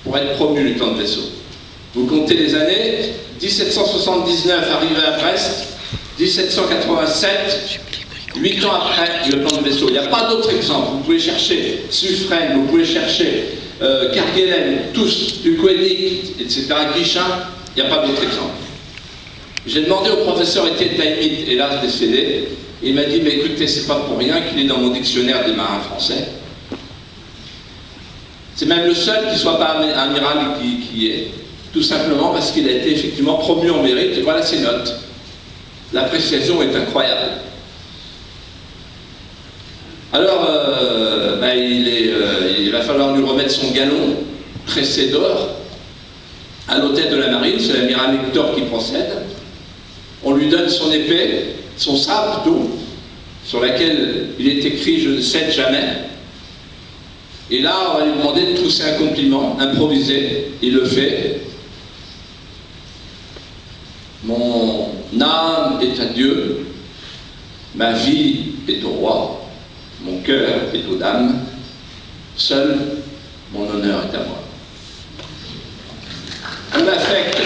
S1: pour être promu lieutenant de vaisseau. Vous comptez les années, 1779, arrivé à Brest, 1787, 8 ans après, lieutenant de vaisseau. Il n'y a pas d'autre exemple. Vous pouvez chercher Suffren, vous pouvez chercher Kerguelen, tous, Duquesne, etc., Guichin, il n'y a pas d'autre exemple. J'ai demandé au professeur Étienne Taimit, hélas décédé, et il m'a dit, mais écoutez, c'est pas pour rien qu'il est dans mon dictionnaire des marins français. C'est même le seul qui ne soit pas amiral qui y est, tout simplement parce qu'il a été effectivement promu en mérite, et voilà ses notes. L'appréciation est incroyable. Alors, il va falloir lui remettre son galon, tressé d'or, à l'hôtel de la marine, c'est l'amiral Hector qui procède. On lui donne son épée, son sabre plutôt, sur laquelle il est écrit « Je ne cède jamais ». Et là, on va lui demander de trousser un compliment, improvisé, il le fait. Mon âme est à Dieu, ma vie est au roi, mon cœur est aux dames, seul mon honneur est à moi. On affecte.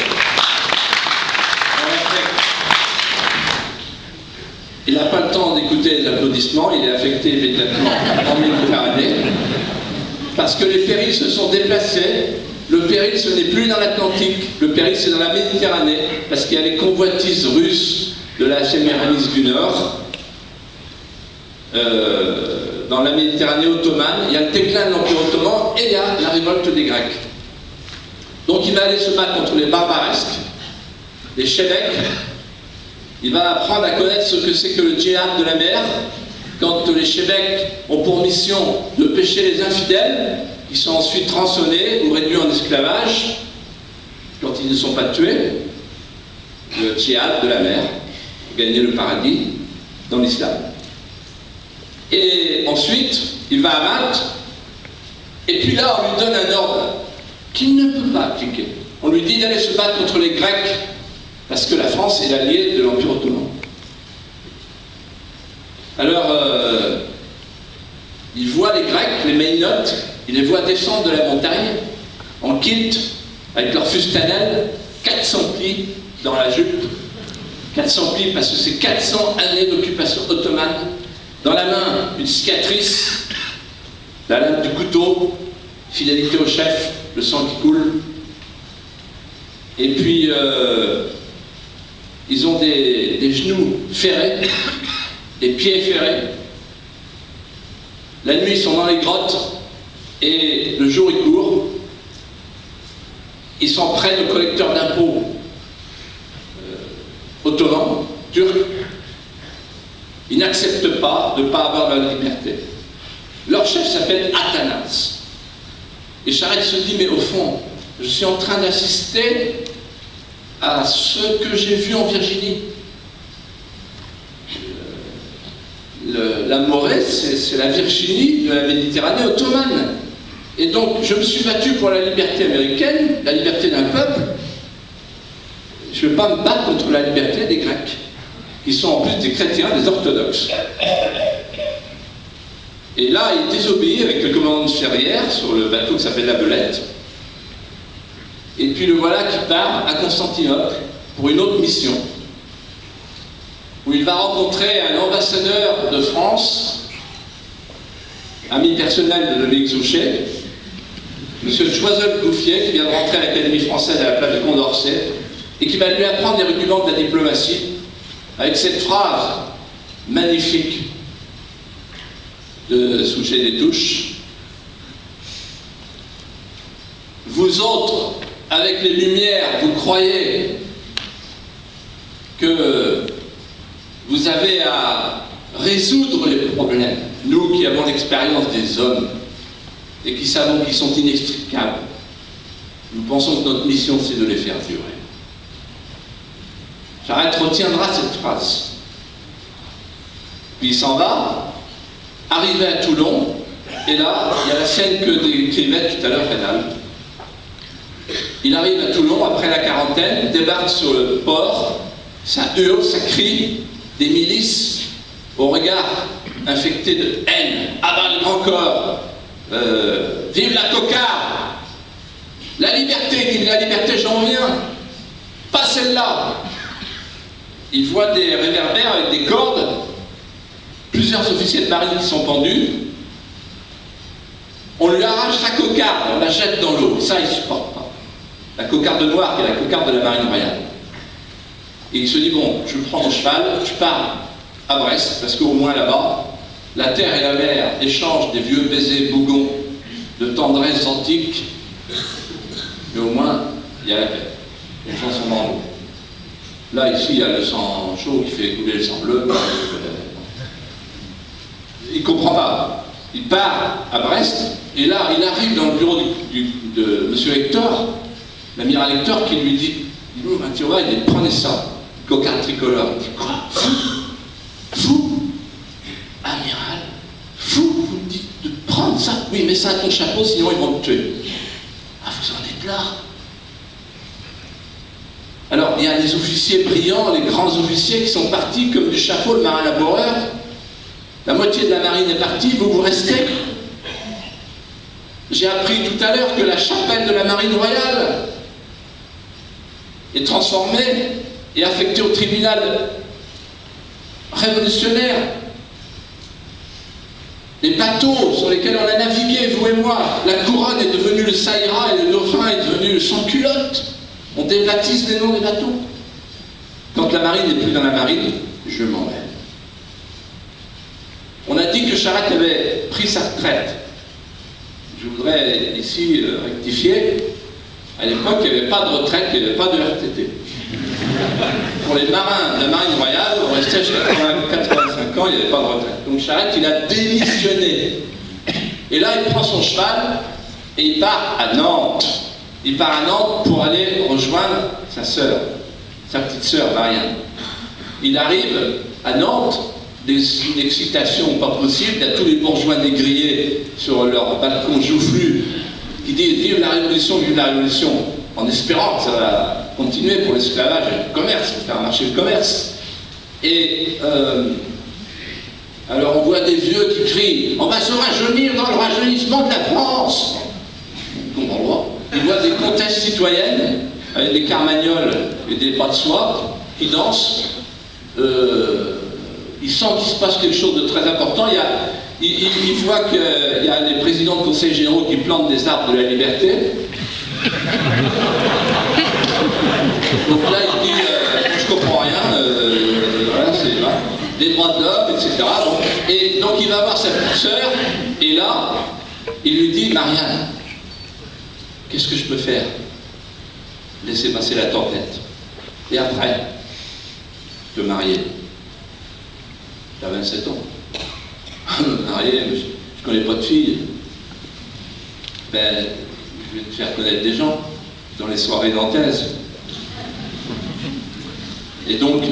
S1: Il n'a pas le temps d'écouter les applaudissements, il est affecté immédiatement en Méditerranée, parce que les périls se sont déplacés. Le péril, ce n'est plus dans l'Atlantique, le péril, c'est dans la Méditerranée, parce qu'il y a les convoitises russes de la Sémiramis du Nord. Dans la Méditerranée ottomane, il y a le déclin de l'Empire ottoman et il y a la révolte des Grecs. Donc il va aller se battre contre les barbaresques, les Chébèques. Il va apprendre à connaître ce que c'est que le djihad de la mer, quand les Chébèques ont pour mission de pêcher les infidèles, qui sont ensuite rançonnés ou réduits en esclavage, quand ils ne sont pas tués, le djihad de la mer, pour gagner le paradis dans l'islam. Et ensuite, il va à Malte, et puis là, on lui donne un ordre qu'il ne peut pas appliquer. On lui dit d'aller se battre contre les Grecs, parce que la France est l'alliée de l'Empire ottoman. Alors, il voit les Grecs, les Maïnotes, il les voit descendre de la montagne, en kilt, avec leur fustanelle, 400 plis dans la jupe, 400 plis parce que c'est 400 années d'occupation ottomane. Dans la main, une cicatrice, la lame du couteau, fidélité au chef, le sang qui coule. Et puis, ils ont des genoux ferrés, des pieds ferrés. La nuit, ils sont dans les grottes, et le jour, ils courent. Ils s'en prennent aux collecteurs d'impôts ottomans, turcs. Ils n'acceptent pas de ne pas avoir leur liberté. Leur chef s'appelle Athanas. Et Charette se dit, mais au fond, je suis en train d'assister à ce que j'ai vu en Virginie. La Morée, c'est la Virginie de la Méditerranée ottomane. Et donc, je me suis battu pour la liberté américaine, la liberté d'un peuple. Je ne vais pas me battre contre la liberté des Grecs, qui sont en plus des chrétiens, des orthodoxes. Et là, il désobéit avec le commandant de Ferrières sur le bateau qui s'appelle la Belette. Et puis le voilà qui part à Constantinople pour une autre mission, où il va rencontrer un ambassadeur de France, ami personnel de Dominique Souchet, M. Choiseul-Gouffier, qui vient de rentrer à l'Académie française à la place de Condorcet, et qui va lui apprendre les rudiments de la diplomatie, avec cette phrase magnifique de Souchet-des-Touches. Vous autres, avec les Lumières, vous croyez que vous avez à résoudre les problèmes. Nous qui avons l'expérience des hommes et qui savons qu'ils sont inextricables, nous pensons que notre mission, c'est de les faire durer. Charette retiendra cette phrase. Puis il s'en va, arrivé à Toulon, et là, il y a la scène que décrivait tout à l'heure Rénal. Il arrive à Toulon après la quarantaine, débarque sur le port, ça hurle, ça crie, des milices au regard infecté de haine, abat le grand corps, vive la cocarde, la liberté, vive la liberté, j'en viens, pas celle-là. Il voit des réverbères avec des cordes, plusieurs officiers de marine qui sont pendus. On lui arrache sa cocarde, on la jette dans l'eau. Ça, il ne supporte pas. La cocarde noire, qui est la cocarde de la marine royale. Et il se dit, bon, je prends mon cheval, je pars à Brest, parce qu'au moins là-bas, la terre et la mer échangent des vieux baisers bougons de tendresse antique, mais au moins, il y a la paix. Les gens sont dans l'eau. Là, ici, il y a le sang chaud qui fait couler le sang bleu. Il ne comprend pas. Il part à Brest, et là, il arrive dans le bureau de M. Hector, l'amiral Hector, qui lui dit, tu vois, il dit, prenez ça, cocarde tricolore. Il dit, quoi? Vous, amiral, vous me dites de prendre ça? Oui, mets ça à ton chapeau, sinon ils vont te tuer. Ah, vous en êtes là? Alors, il y a des officiers brillants, les grands officiers qui sont partis comme du chapeau, le marin laboureur. La moitié de la marine est partie, vous restez. J'ai appris tout à l'heure que la chapelle de la marine royale est transformée et affectée au tribunal révolutionnaire. Les bateaux sur lesquels on a navigué, vous et moi, la couronne est devenue le Saïra et le dauphin est devenu le sans-culotte. On débaptise les noms des bateaux. Quand la marine n'est plus dans la marine, je m'en vais. On a dit que Charette avait pris sa retraite. Je voudrais ici rectifier. À l'époque, il n'y avait pas de retraite, il n'y avait pas de RTT. Pour les marins de la marine royale, on restait jusqu'à 85 ans, il n'y avait pas de retraite. Donc Charette, il a démissionné. Et là, il prend son cheval et il part à Nantes. Il part à Nantes pour aller rejoindre sa sœur, sa petite sœur, Marianne. Il arrive à Nantes, une excitation pas possible, il y a tous les bourgeois négriers sur leur balcon joufflu qui disent « Vive la Révolution, en espérant que ça va continuer pour l'esclavage et le commerce, pour faire marcher le commerce. Et alors on voit des vieux qui crient « On va se rajeunir dans le rajeunissement de la France !» Il voit des comtesses citoyennes avec des carmagnoles et des bas de soie qui dansent. Il sent qu'il se passe quelque chose de très important. Il voit qu'il y a les présidents de conseils généraux qui plantent des arbres de la liberté. Donc là, il dit je comprends rien, voilà, c'est des droits de l'homme, etc. Et donc il va voir sa petite sœur, et là, il lui dit Marianne, qu'est-ce que je peux faire? Laissez passer la tempête. Et après, te marier. T'as 27 ans. Marié, je connais pas de fille. Ben, je vais te faire connaître des gens dans les soirées nantaises. Et donc,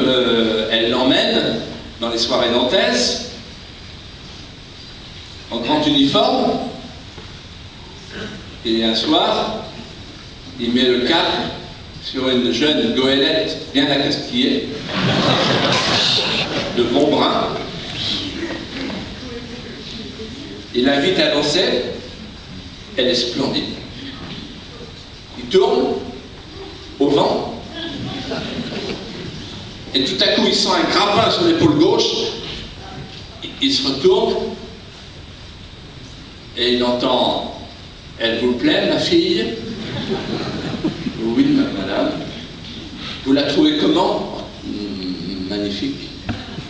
S1: elle l'emmène dans les soirées nantaises, en grand uniforme. Et un soir, il met le cap sur une jeune goélette bien accastillée, de bon brun. Il l'invite à danser. Elle est splendide. Il tourne au vent. Et tout à coup, il sent un grappin sur l'épaule gauche. Il se retourne. Et il entend « Elle vous plaît, ma fille ?»« Oui, madame. »« Vous la trouvez comment ?»« Magnifique,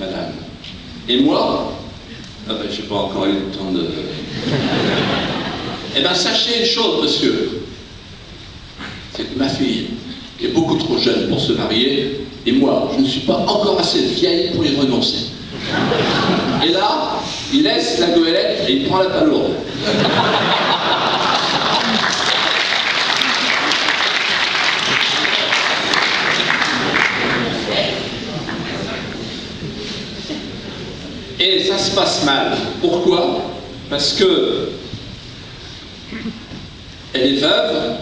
S1: madame. »« Et moi ?»« Ah ben, je n'ai pas encore eu le temps de... » Eh bien, sachez une chose, monsieur. C'est que ma fille, qui est beaucoup trop jeune pour se marier, et moi, je ne suis pas encore assez vieille pour y renoncer. Et là, il laisse la goélette et il prend la palourde. Et ça se passe mal. Pourquoi? Parce que elle est veuve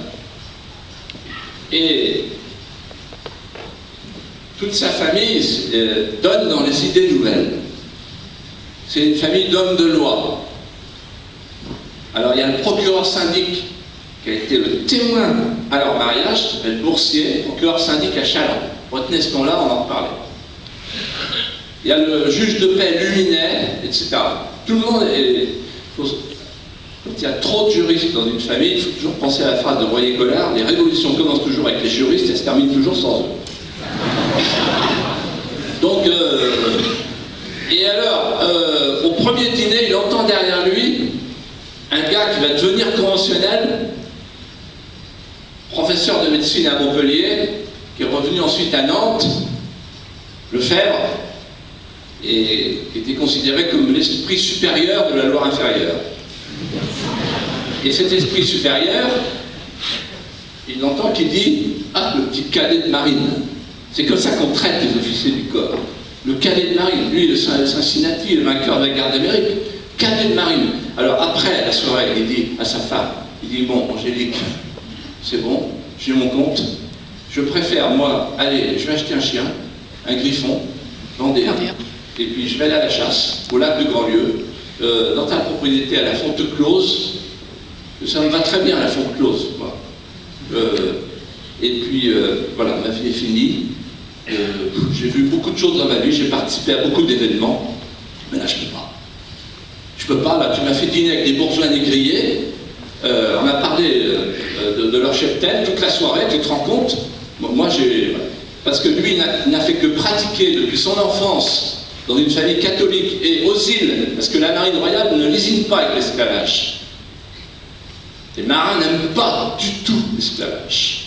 S1: et toute sa famille donne dans les idées nouvelles. C'est une famille d'hommes de loi. Alors il y a le procureur syndic qui a été le témoin à leur mariage, qui s'appelle Boursier, procureur syndic à Châlons. Retenez ce nom-là, on en reparlait. Il y a le juge de paix Luminet, etc. Tout le monde est... Quand il y a trop de juristes dans une famille, il faut toujours penser à la phrase de Royer-Collard, les révolutions commencent toujours avec les juristes et se terminent toujours sans eux. Donc, et alors, au premier dîner, il entend derrière lui un gars qui va devenir conventionnel, professeur de médecine à Montpellier, qui est revenu ensuite à Nantes, Lefebvre, et qui était considéré comme l'esprit supérieur de la loi inférieure. Et cet esprit supérieur, il entend qu'il dit « Ah, le petit cadet de marine ». C'est comme ça qu'on traite les officiers du corps. Le cadet de marine, lui, le Cincinnati, le vainqueur de la guerre d'Amérique, cadet de marine. Alors après la soirée, il dit à sa femme, il dit « Bon, Angélique, c'est bon, j'ai mon compte. Je préfère, moi, aller, je vais acheter un chien, un griffon, vendéen, et puis je vais aller à la chasse, au lac de Grandlieu, dans ta propriété à la Fonte-Close. Ça me va très bien, la Fonte-Close, moi. Et puis, voilà, ma vie est finie. J'ai vu beaucoup de choses dans ma vie, j'ai participé à beaucoup d'événements, mais là, je peux pas. Je peux pas, là, tu m'as fait dîner avec des bourgeois négriers, on a parlé de leur cheptel toute la soirée, tu te rends compte? Moi, j'ai... Parce que lui, n'a fait que pratiquer depuis son enfance dans une famille catholique et aux îles, parce que la marine royale ne lésine pas avec l'esclavage. Les marins n'aiment pas du tout l'esclavage.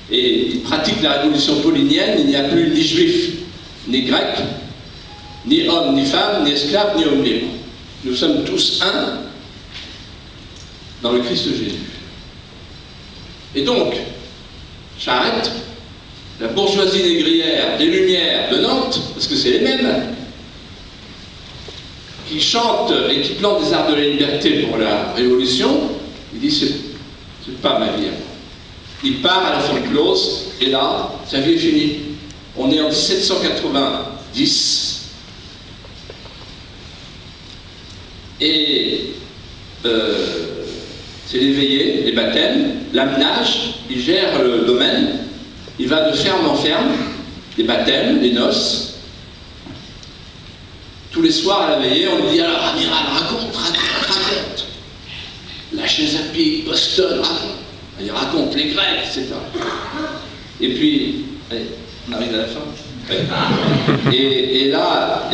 S1: Et ils pratiquent la révolution paulinienne, il n'y a plus ni juifs, ni grecs, ni hommes, ni femmes, ni esclaves, ni hommes libres. Nous sommes tous un dans le Christ Jésus. Et donc, j'arrête, la bourgeoisie négrière des Lumières de Nantes, parce que c'est les mêmes, qui chantent et qui plantent des arbres de la liberté pour la Révolution, il dit c'est pas ma vie. Il part à la Fonte-Close et là, sa vie est finie. On est en 1790 et c'est les veillées, les baptêmes, l'amenage, il gère le domaine, il va de ferme en ferme, les baptêmes, les noces. Tous les soirs à la veillée, on lui dit alors amiral, raconte. La chaise à pique, Boston, raconte. Il raconte les Grecs, etc. Et puis, allez, on arrive à la fin. Et là,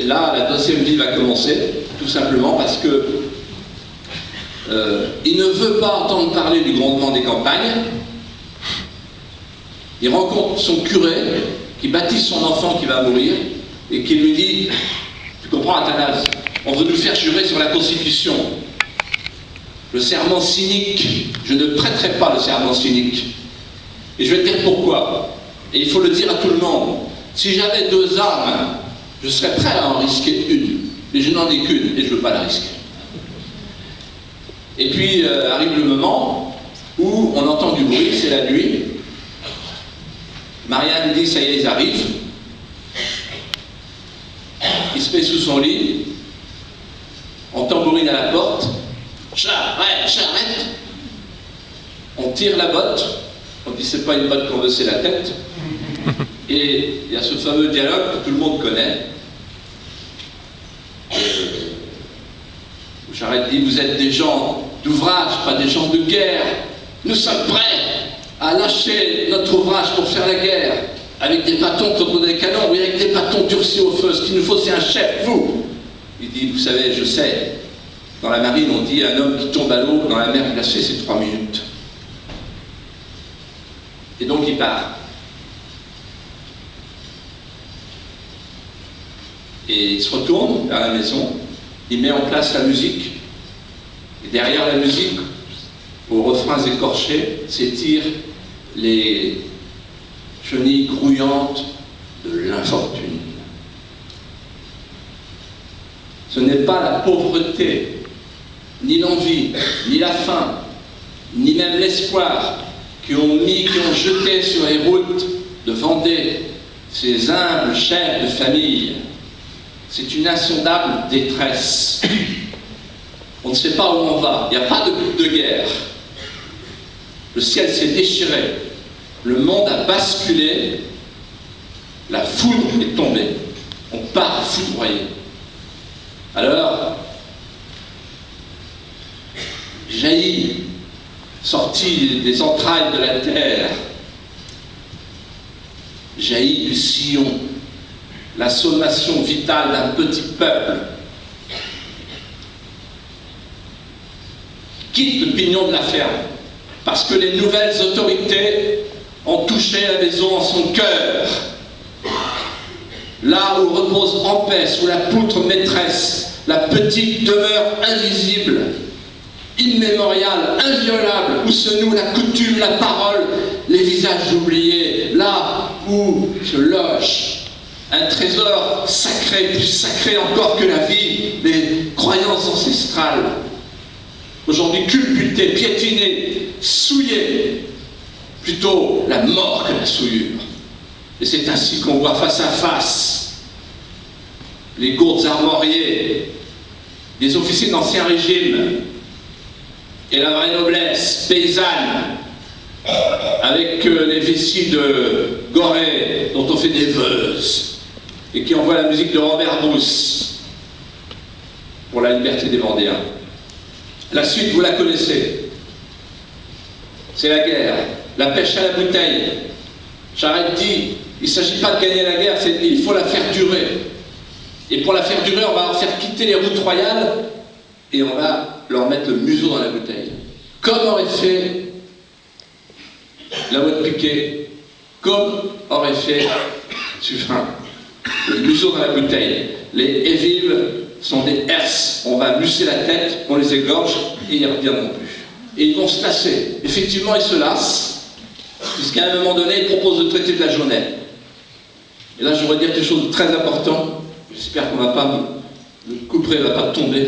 S1: la deuxième vie va commencer, tout simplement parce que il ne veut pas entendre parler du grondement des campagnes. Il rencontre son curé qui baptise son enfant qui va mourir et qui lui dit « Tu comprends, Athanase, on veut nous faire jurer sur la Constitution. Le serment cynique, je ne prêterai pas le serment cynique. Et je vais te dire pourquoi. Et il faut le dire à tout le monde. Si j'avais 2 armes, je serais prêt à en risquer une. Mais je n'en ai qu'une et je ne veux pas la risquer. » Et puis arrive le moment où on entend du bruit, c'est la nuit. Marianne dit, ça y est, ils arrivent. Il se met sous son lit. On tambourine à la porte. J'arrête. On tire la botte. On dit, c'est pas une botte qu'on veut, c'est la tête. Et il y a ce fameux dialogue que tout le monde connaît. J'arrête dit, vous êtes des gens d'ouvrage, pas des gens de guerre. Nous sommes prêts à lâcher notre ouvrage pour faire la guerre, avec des bâtons contre des canons, oui, avec des bâtons durcis au feu. Ce qu'il nous faut, c'est un chef, vous. Il dit, vous savez, je sais, dans la marine, on dit, un homme qui tombe à l'eau dans la mer glacée, c'est 3 minutes. Et donc il part. Et il se retourne vers la maison, il met en place la musique, et derrière la musique, aux refrains écorchés, s'étirent les chenilles grouillantes de l'infortune. Ce n'est pas la pauvreté, ni l'envie, ni la faim, ni même l'espoir qui ont jeté sur les routes de Vendée ces humbles chefs de famille. C'est une insondable détresse. On ne sait pas où on va, il n'y a pas de but de guerre. Le ciel s'est déchiré, le monde a basculé, la foudre est tombée, on part foudroyé. Alors, jaillit, sorti des entrailles de la terre, jaillit du sillon, la sommation vitale d'un petit peuple. Quitte le pignon de la ferme, parce que les nouvelles autorités ont touché la maison en son cœur. Là où repose en paix, sous la poutre maîtresse, la petite demeure invisible, immémoriale, inviolable, où se noue la coutume, la parole, les visages oubliés, là où se loge un trésor sacré, plus sacré encore que la vie, les croyances ancestrales, aujourd'hui culbutées, piétinées, souillées, plutôt la mort que la souillure. Et c'est ainsi qu'on voit face à face les gourdes armoriées des officiers d'Ancien Régime et la vraie noblesse paysanne avec les vessies de Gorée dont on fait des veuses et qui envoie la musique de Robert Brousse pour la liberté des Vendéens. La suite, vous la connaissez. C'est la guerre, la pêche à la bouteille. Charette dit, il ne s'agit pas de gagner la guerre, il faut la faire durer. Et pour la faire durer, on va leur faire quitter les routes royales et on va leur mettre le museau dans la bouteille. Comme aurait fait la voie de Piquet, comme aurait fait Suffren. Le museau dans la bouteille. Les Évives sont des herses. On va musser la tête, on les égorge et ils ne reviendront plus. Et ils vont se lasser. Effectivement, ils se lassent, puisqu'à un moment donné, ils proposent le traité de la Jaunette. Et là, je voudrais dire quelque chose de très important. J'espère qu'on ne va pas le couperet ne va pas tomber.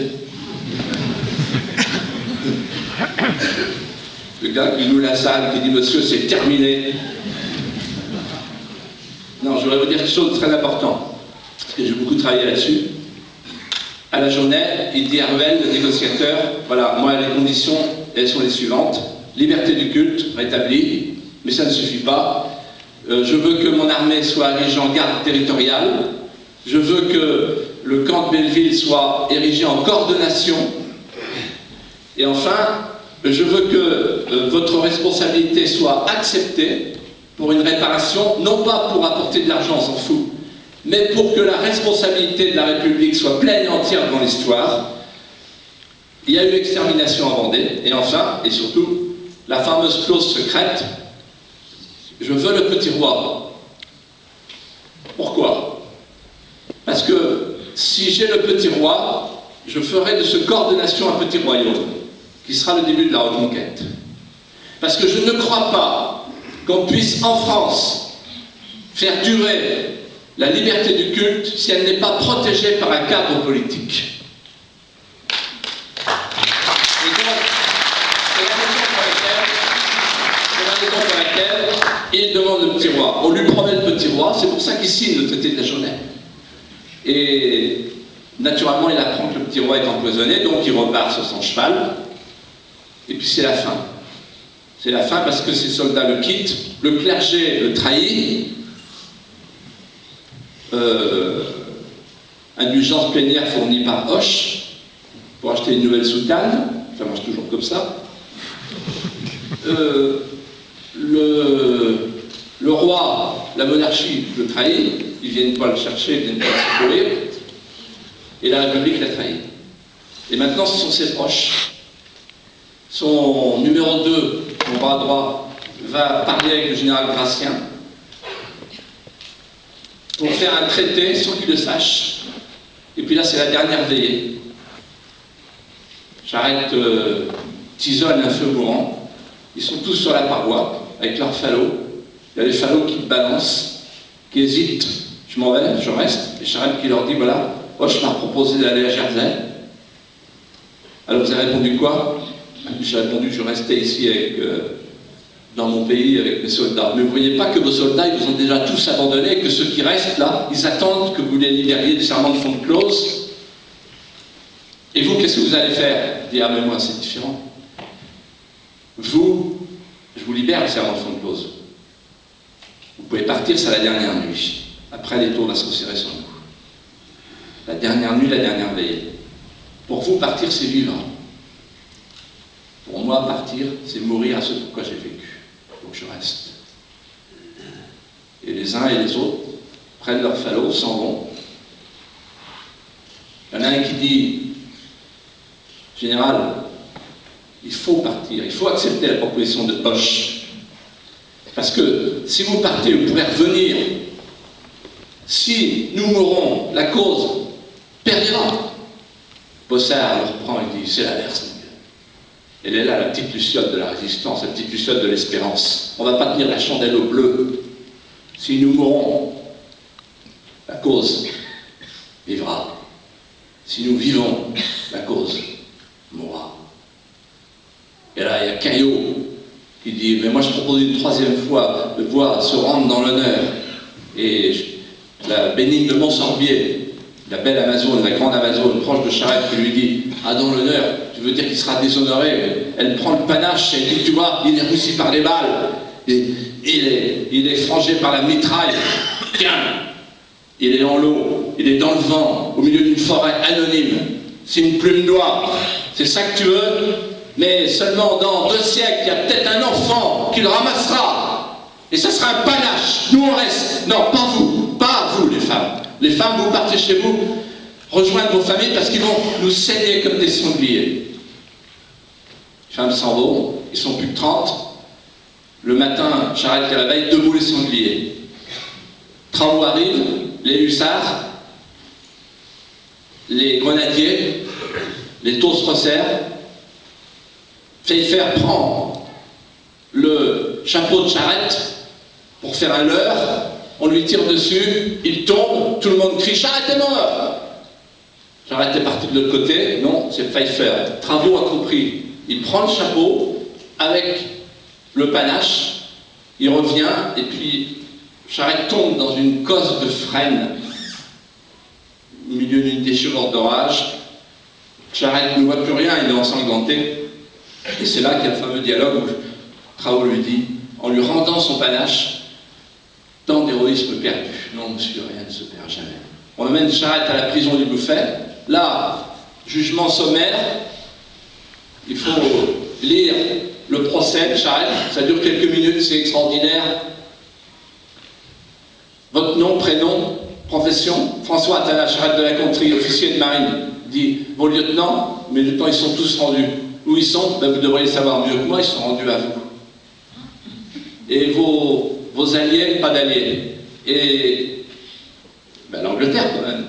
S1: Le gars qui loue la salle, qui dit « Monsieur, c'est terminé ». Non, je voudrais vous dire quelque chose de très important, parce que j'ai beaucoup travaillé là-dessus. À la Jaunette, il dit à Ruel, le négociateur, voilà, moi les conditions, elles sont les suivantes. Liberté du culte rétablie, mais ça ne suffit pas. Je veux que mon armée soit érigée en garde territoriale. Je veux que le camp de Belleville soit érigé en coordination. Et enfin, je veux que votre responsabilité soit acceptée pour une réparation, non pas pour apporter de l'argent, on s'en fout, mais pour que la responsabilité de la République soit pleine et entière dans l'histoire. Il y a eu extermination à Vendée, et enfin, et surtout, la fameuse clause secrète, je veux le petit roi. Pourquoi? Parce que si j'ai le petit roi, je ferai de ce corps de nation un petit royaume, qui sera le début de la reconquête. Parce que je ne crois pas qu'on puisse en France faire durer la liberté du culte si elle n'est pas protégée par un cadre politique. Et donc, c'est la raison pour laquelle il demande le petit roi. On lui promet le petit roi, c'est pour ça qu'il signe le traité de la Jaunette. Et naturellement, il apprend que le petit roi est empoisonné, donc il repart sur son cheval. Et puis c'est la fin. C'est la fin parce que ces soldats le quittent, le clergé le trahit, indulgence plénière fournie par Hoche pour acheter une nouvelle soutane, ça marche toujours comme ça. Le roi, la monarchie le trahit, ils ne viennent pas le chercher, ils ne viennent pas le secourir, et la République l'a trahi. Et maintenant ce sont ses proches. Son numéro 2, son bras droit, va parler avec le général Gratien pour faire un traité sans qu'il le sache. Et puis là, c'est la dernière veillée. Charette tisonne un feu mourant. Ils sont tous sur la paroi, avec leurs falots. Il y a les falots qui balancent, qui hésitent. Je m'en vais, je reste. Et Charette qui leur dit, voilà, Hoche m'a proposé d'aller à Jersey. Alors vous avez répondu quoi? J'ai répondu que je restais ici avec, dans mon pays avec mes soldats. Mais vous ne voyez pas que vos soldats, ils vous ont déjà tous abandonnés et que ceux qui restent là, ils attendent que vous les libériez du serment de fonds de clause. Et vous, qu'est-ce que vous allez faire? Je dis, ah mais moi c'est différent. Vous, je vous libère du serment de fonds de clause. Vous pouvez partir, c'est la dernière nuit. Après, les tours va se resserrer sur nous. La dernière nuit, la dernière veillée. Pour vous, partir, c'est vivre. Pour moi, partir, c'est mourir à ce pourquoi j'ai vécu. Donc je reste. Et les uns et les autres prennent leur falot, s'en vont. Il y en a un qui dit, général, il faut partir, il faut accepter la proposition de Hoche. Parce que si vous partez, vous pourrez revenir. Si nous mourons, la cause perdira. Bossard le reprend et dit, c'est l'inverse. Elle est là, la petite luciole de la résistance, la petite luciole de l'espérance. On ne va pas tenir la chandelle au bleu. Si nous mourons, la cause vivra. Si nous vivons, la cause mourra. Et là, il y a Caillot qui dit, mais moi je propose une troisième fois de voir se rendre dans l'honneur. Et la Bénigne de Montsorbier, la belle Amazone, la grande Amazone, proche de Charette, qui lui dit, ah dans l'honneur, tu veux dire qu'il sera déshonoré? Elle prend le panache, elle dit, tu vois, il est réussi par les balles, et il est frangé par la mitraille. Tiens, il est dans l'eau, il est dans le vent, au milieu d'une forêt anonyme. C'est une plume d'oie. C'est ça que tu veux? Mais seulement dans 2 siècles, il y a peut-être un enfant qui le ramassera. Et ça sera un panache. Nous on reste. Non, pas vous. Pas vous les femmes. Les femmes, vous partez chez vous, rejoindre vos familles parce qu'ils vont nous saigner comme des sangliers. Les femmes s'en vont, ils sont plus que 30. Le matin, Charette qui réveille, debout les sangliers. Travaux arrivent, les hussards, les grenadiers, les taux se resserrent. Pfeiffer prend le chapeau de Charette pour faire un leurre, on lui tire dessus, il tombe, tout le monde crie « Charette est mort !» Charette est parti de l'autre côté, non, c'est Pfeiffer. Travaux a compris. Il prend le chapeau avec le panache, il revient, et puis Charette tombe dans une cosse de frêne, au milieu d'une déchirure d'orage. Charette ne voit plus rien, il est ensanglanté. Et c'est là qu'il y a le fameux dialogue où Travaux lui dit, en lui rendant son panache, tant d'héroïsme perdu. Non, monsieur, rien ne se perd jamais. On emmène Charette à la prison du Bouffet. Là, jugement sommaire, il faut lire le procès de Charette. Ça dure quelques minutes, c'est extraordinaire. Votre nom, prénom, profession? François Atala, Charette de la Contrie, officier de marine. Dit, vos lieutenants? Mes lieutenants, ils sont tous rendus. Où ils sont? Ben, vous devriez savoir mieux que moi, ils sont rendus à vous. Et vos alliés, pas d'alliés. Et ben, l'Angleterre quand même.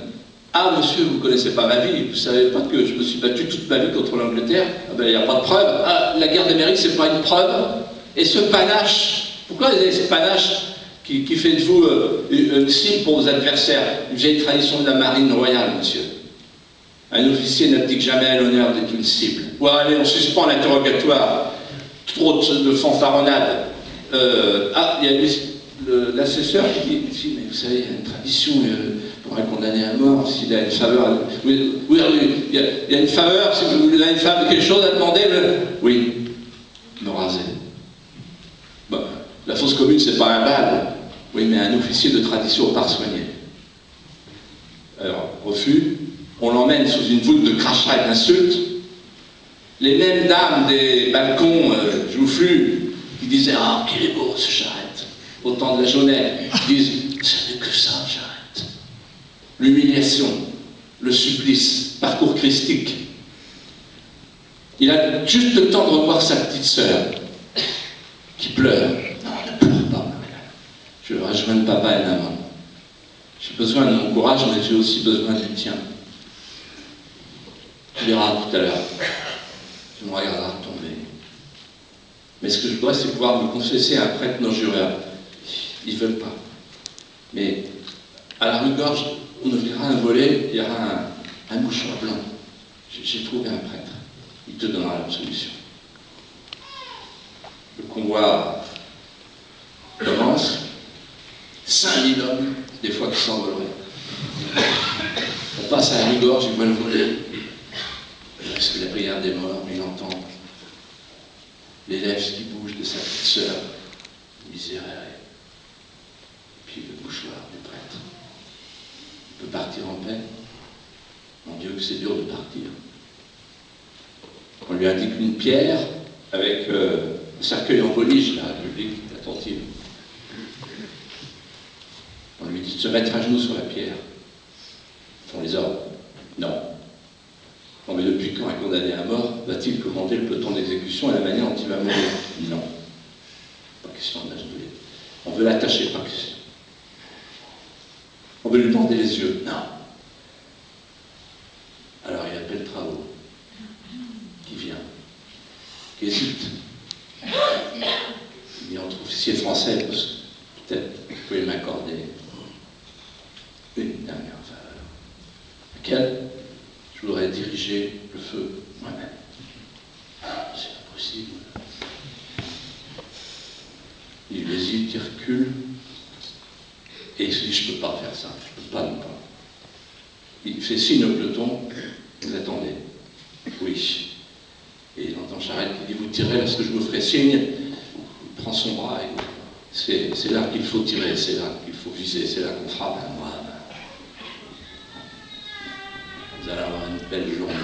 S1: Ah monsieur, vous ne connaissez pas ma vie, vous ne savez pas que je me suis battu toute ma vie contre l'Angleterre. Ah ben il n'y a pas de preuve. Ah, la guerre d'Amérique, c'est pas une preuve. Et ce panache, pourquoi vous avez ce panache qui fait de vous une cible pour vos adversaires? Une vieille tradition de la marine royale, monsieur. Un officier n'abdique jamais à l'honneur d'être une cible. Bon allez, on suspend l'interrogatoire. Trop de fanfaronnade. Il y a l'assesseur qui dit, si, mais vous savez, il y a une tradition pour un condamné à mort, s'il a une faveur. Oui, il y a une faveur, si vous avez une femme quelque chose à demander, oui, me raser. Bon, la fosse commune, c'est pas un bal. Oui, mais un officier de tradition par soigné. Alors, refus, on l'emmène sous une voûte de crachats et d'insultes. Les mêmes dames des balcons joufflus qui disaient « Ah, qu'il est beau ce Charette !» au temps de la Jaunette, disent « Ce n'est que ça, Charette !» L'humiliation, le supplice, parcours christique. Il a juste le temps de revoir sa petite sœur. qui pleure. Non, ne pleure pas, Marianne. Je veux rejoindre papa et maman. J'ai besoin de mon courage, mais j'ai aussi besoin du tien. Tu verras tout à l'heure. Tu me regarderas tomber. Mais ce que je voudrais, c'est pouvoir me confesser à un prêtre non juré. Ils ne veulent pas. Mais à la rue-gorge, on ouvrira un volet, il y aura un mouchoir blanc. J'ai trouvé un prêtre. Il te donnera l'absolution. Le convoi commence. 5000 hommes, des fois qui s'envoleraient. On passe à la rue-gorge, ils voient le volet. Parce que la prière des morts, il entend les lèvres qui bougent de sa petite sœur, misérérée. Puis le mouchoir du prêtre. Il peut partir en paix. Mon Dieu, que c'est dur de partir. On lui indique une pierre avec un cercueil en volige, la République attentive. On lui dit de se mettre à genoux sur la pierre. Font les hommes. Non. Non, mais depuis quand un condamné à mort va-t-il commander le peloton d'exécution et la manière dont il va mourir? Non. Pas question d'agenouiller. On veut l'attacher, pas question. On veut lui bander les yeux. Non. Alors il appelle Travaux, qui vient, qui hésite. Il dit entre officiers français, parce que peut-être vous pouvez m'accorder une dernière faveur. Laquelle? Je voudrais diriger le feu moi-même. C'est impossible. Il hésite, il recule, et il se dit, je ne peux pas faire ça, je ne peux pas non pas. Il fait signe au peloton, vous attendez. Oui. Et il entend Charette qui dit, vous tirez lorsque je vous ferai signe. Il prend son bras et c'est là qu'il faut tirer, c'est là qu'il faut viser, c'est là qu'on frappe à moi. Vous allez avoir une belle journée.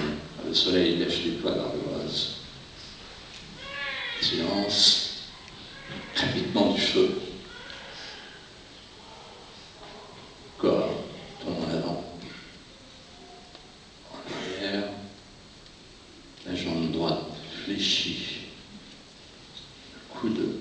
S1: Le soleil lèche les toits d'ardoise. Silence. Crépitement du feu. Corps tombe en avant. En arrière. La jambe droite fléchie. Le coude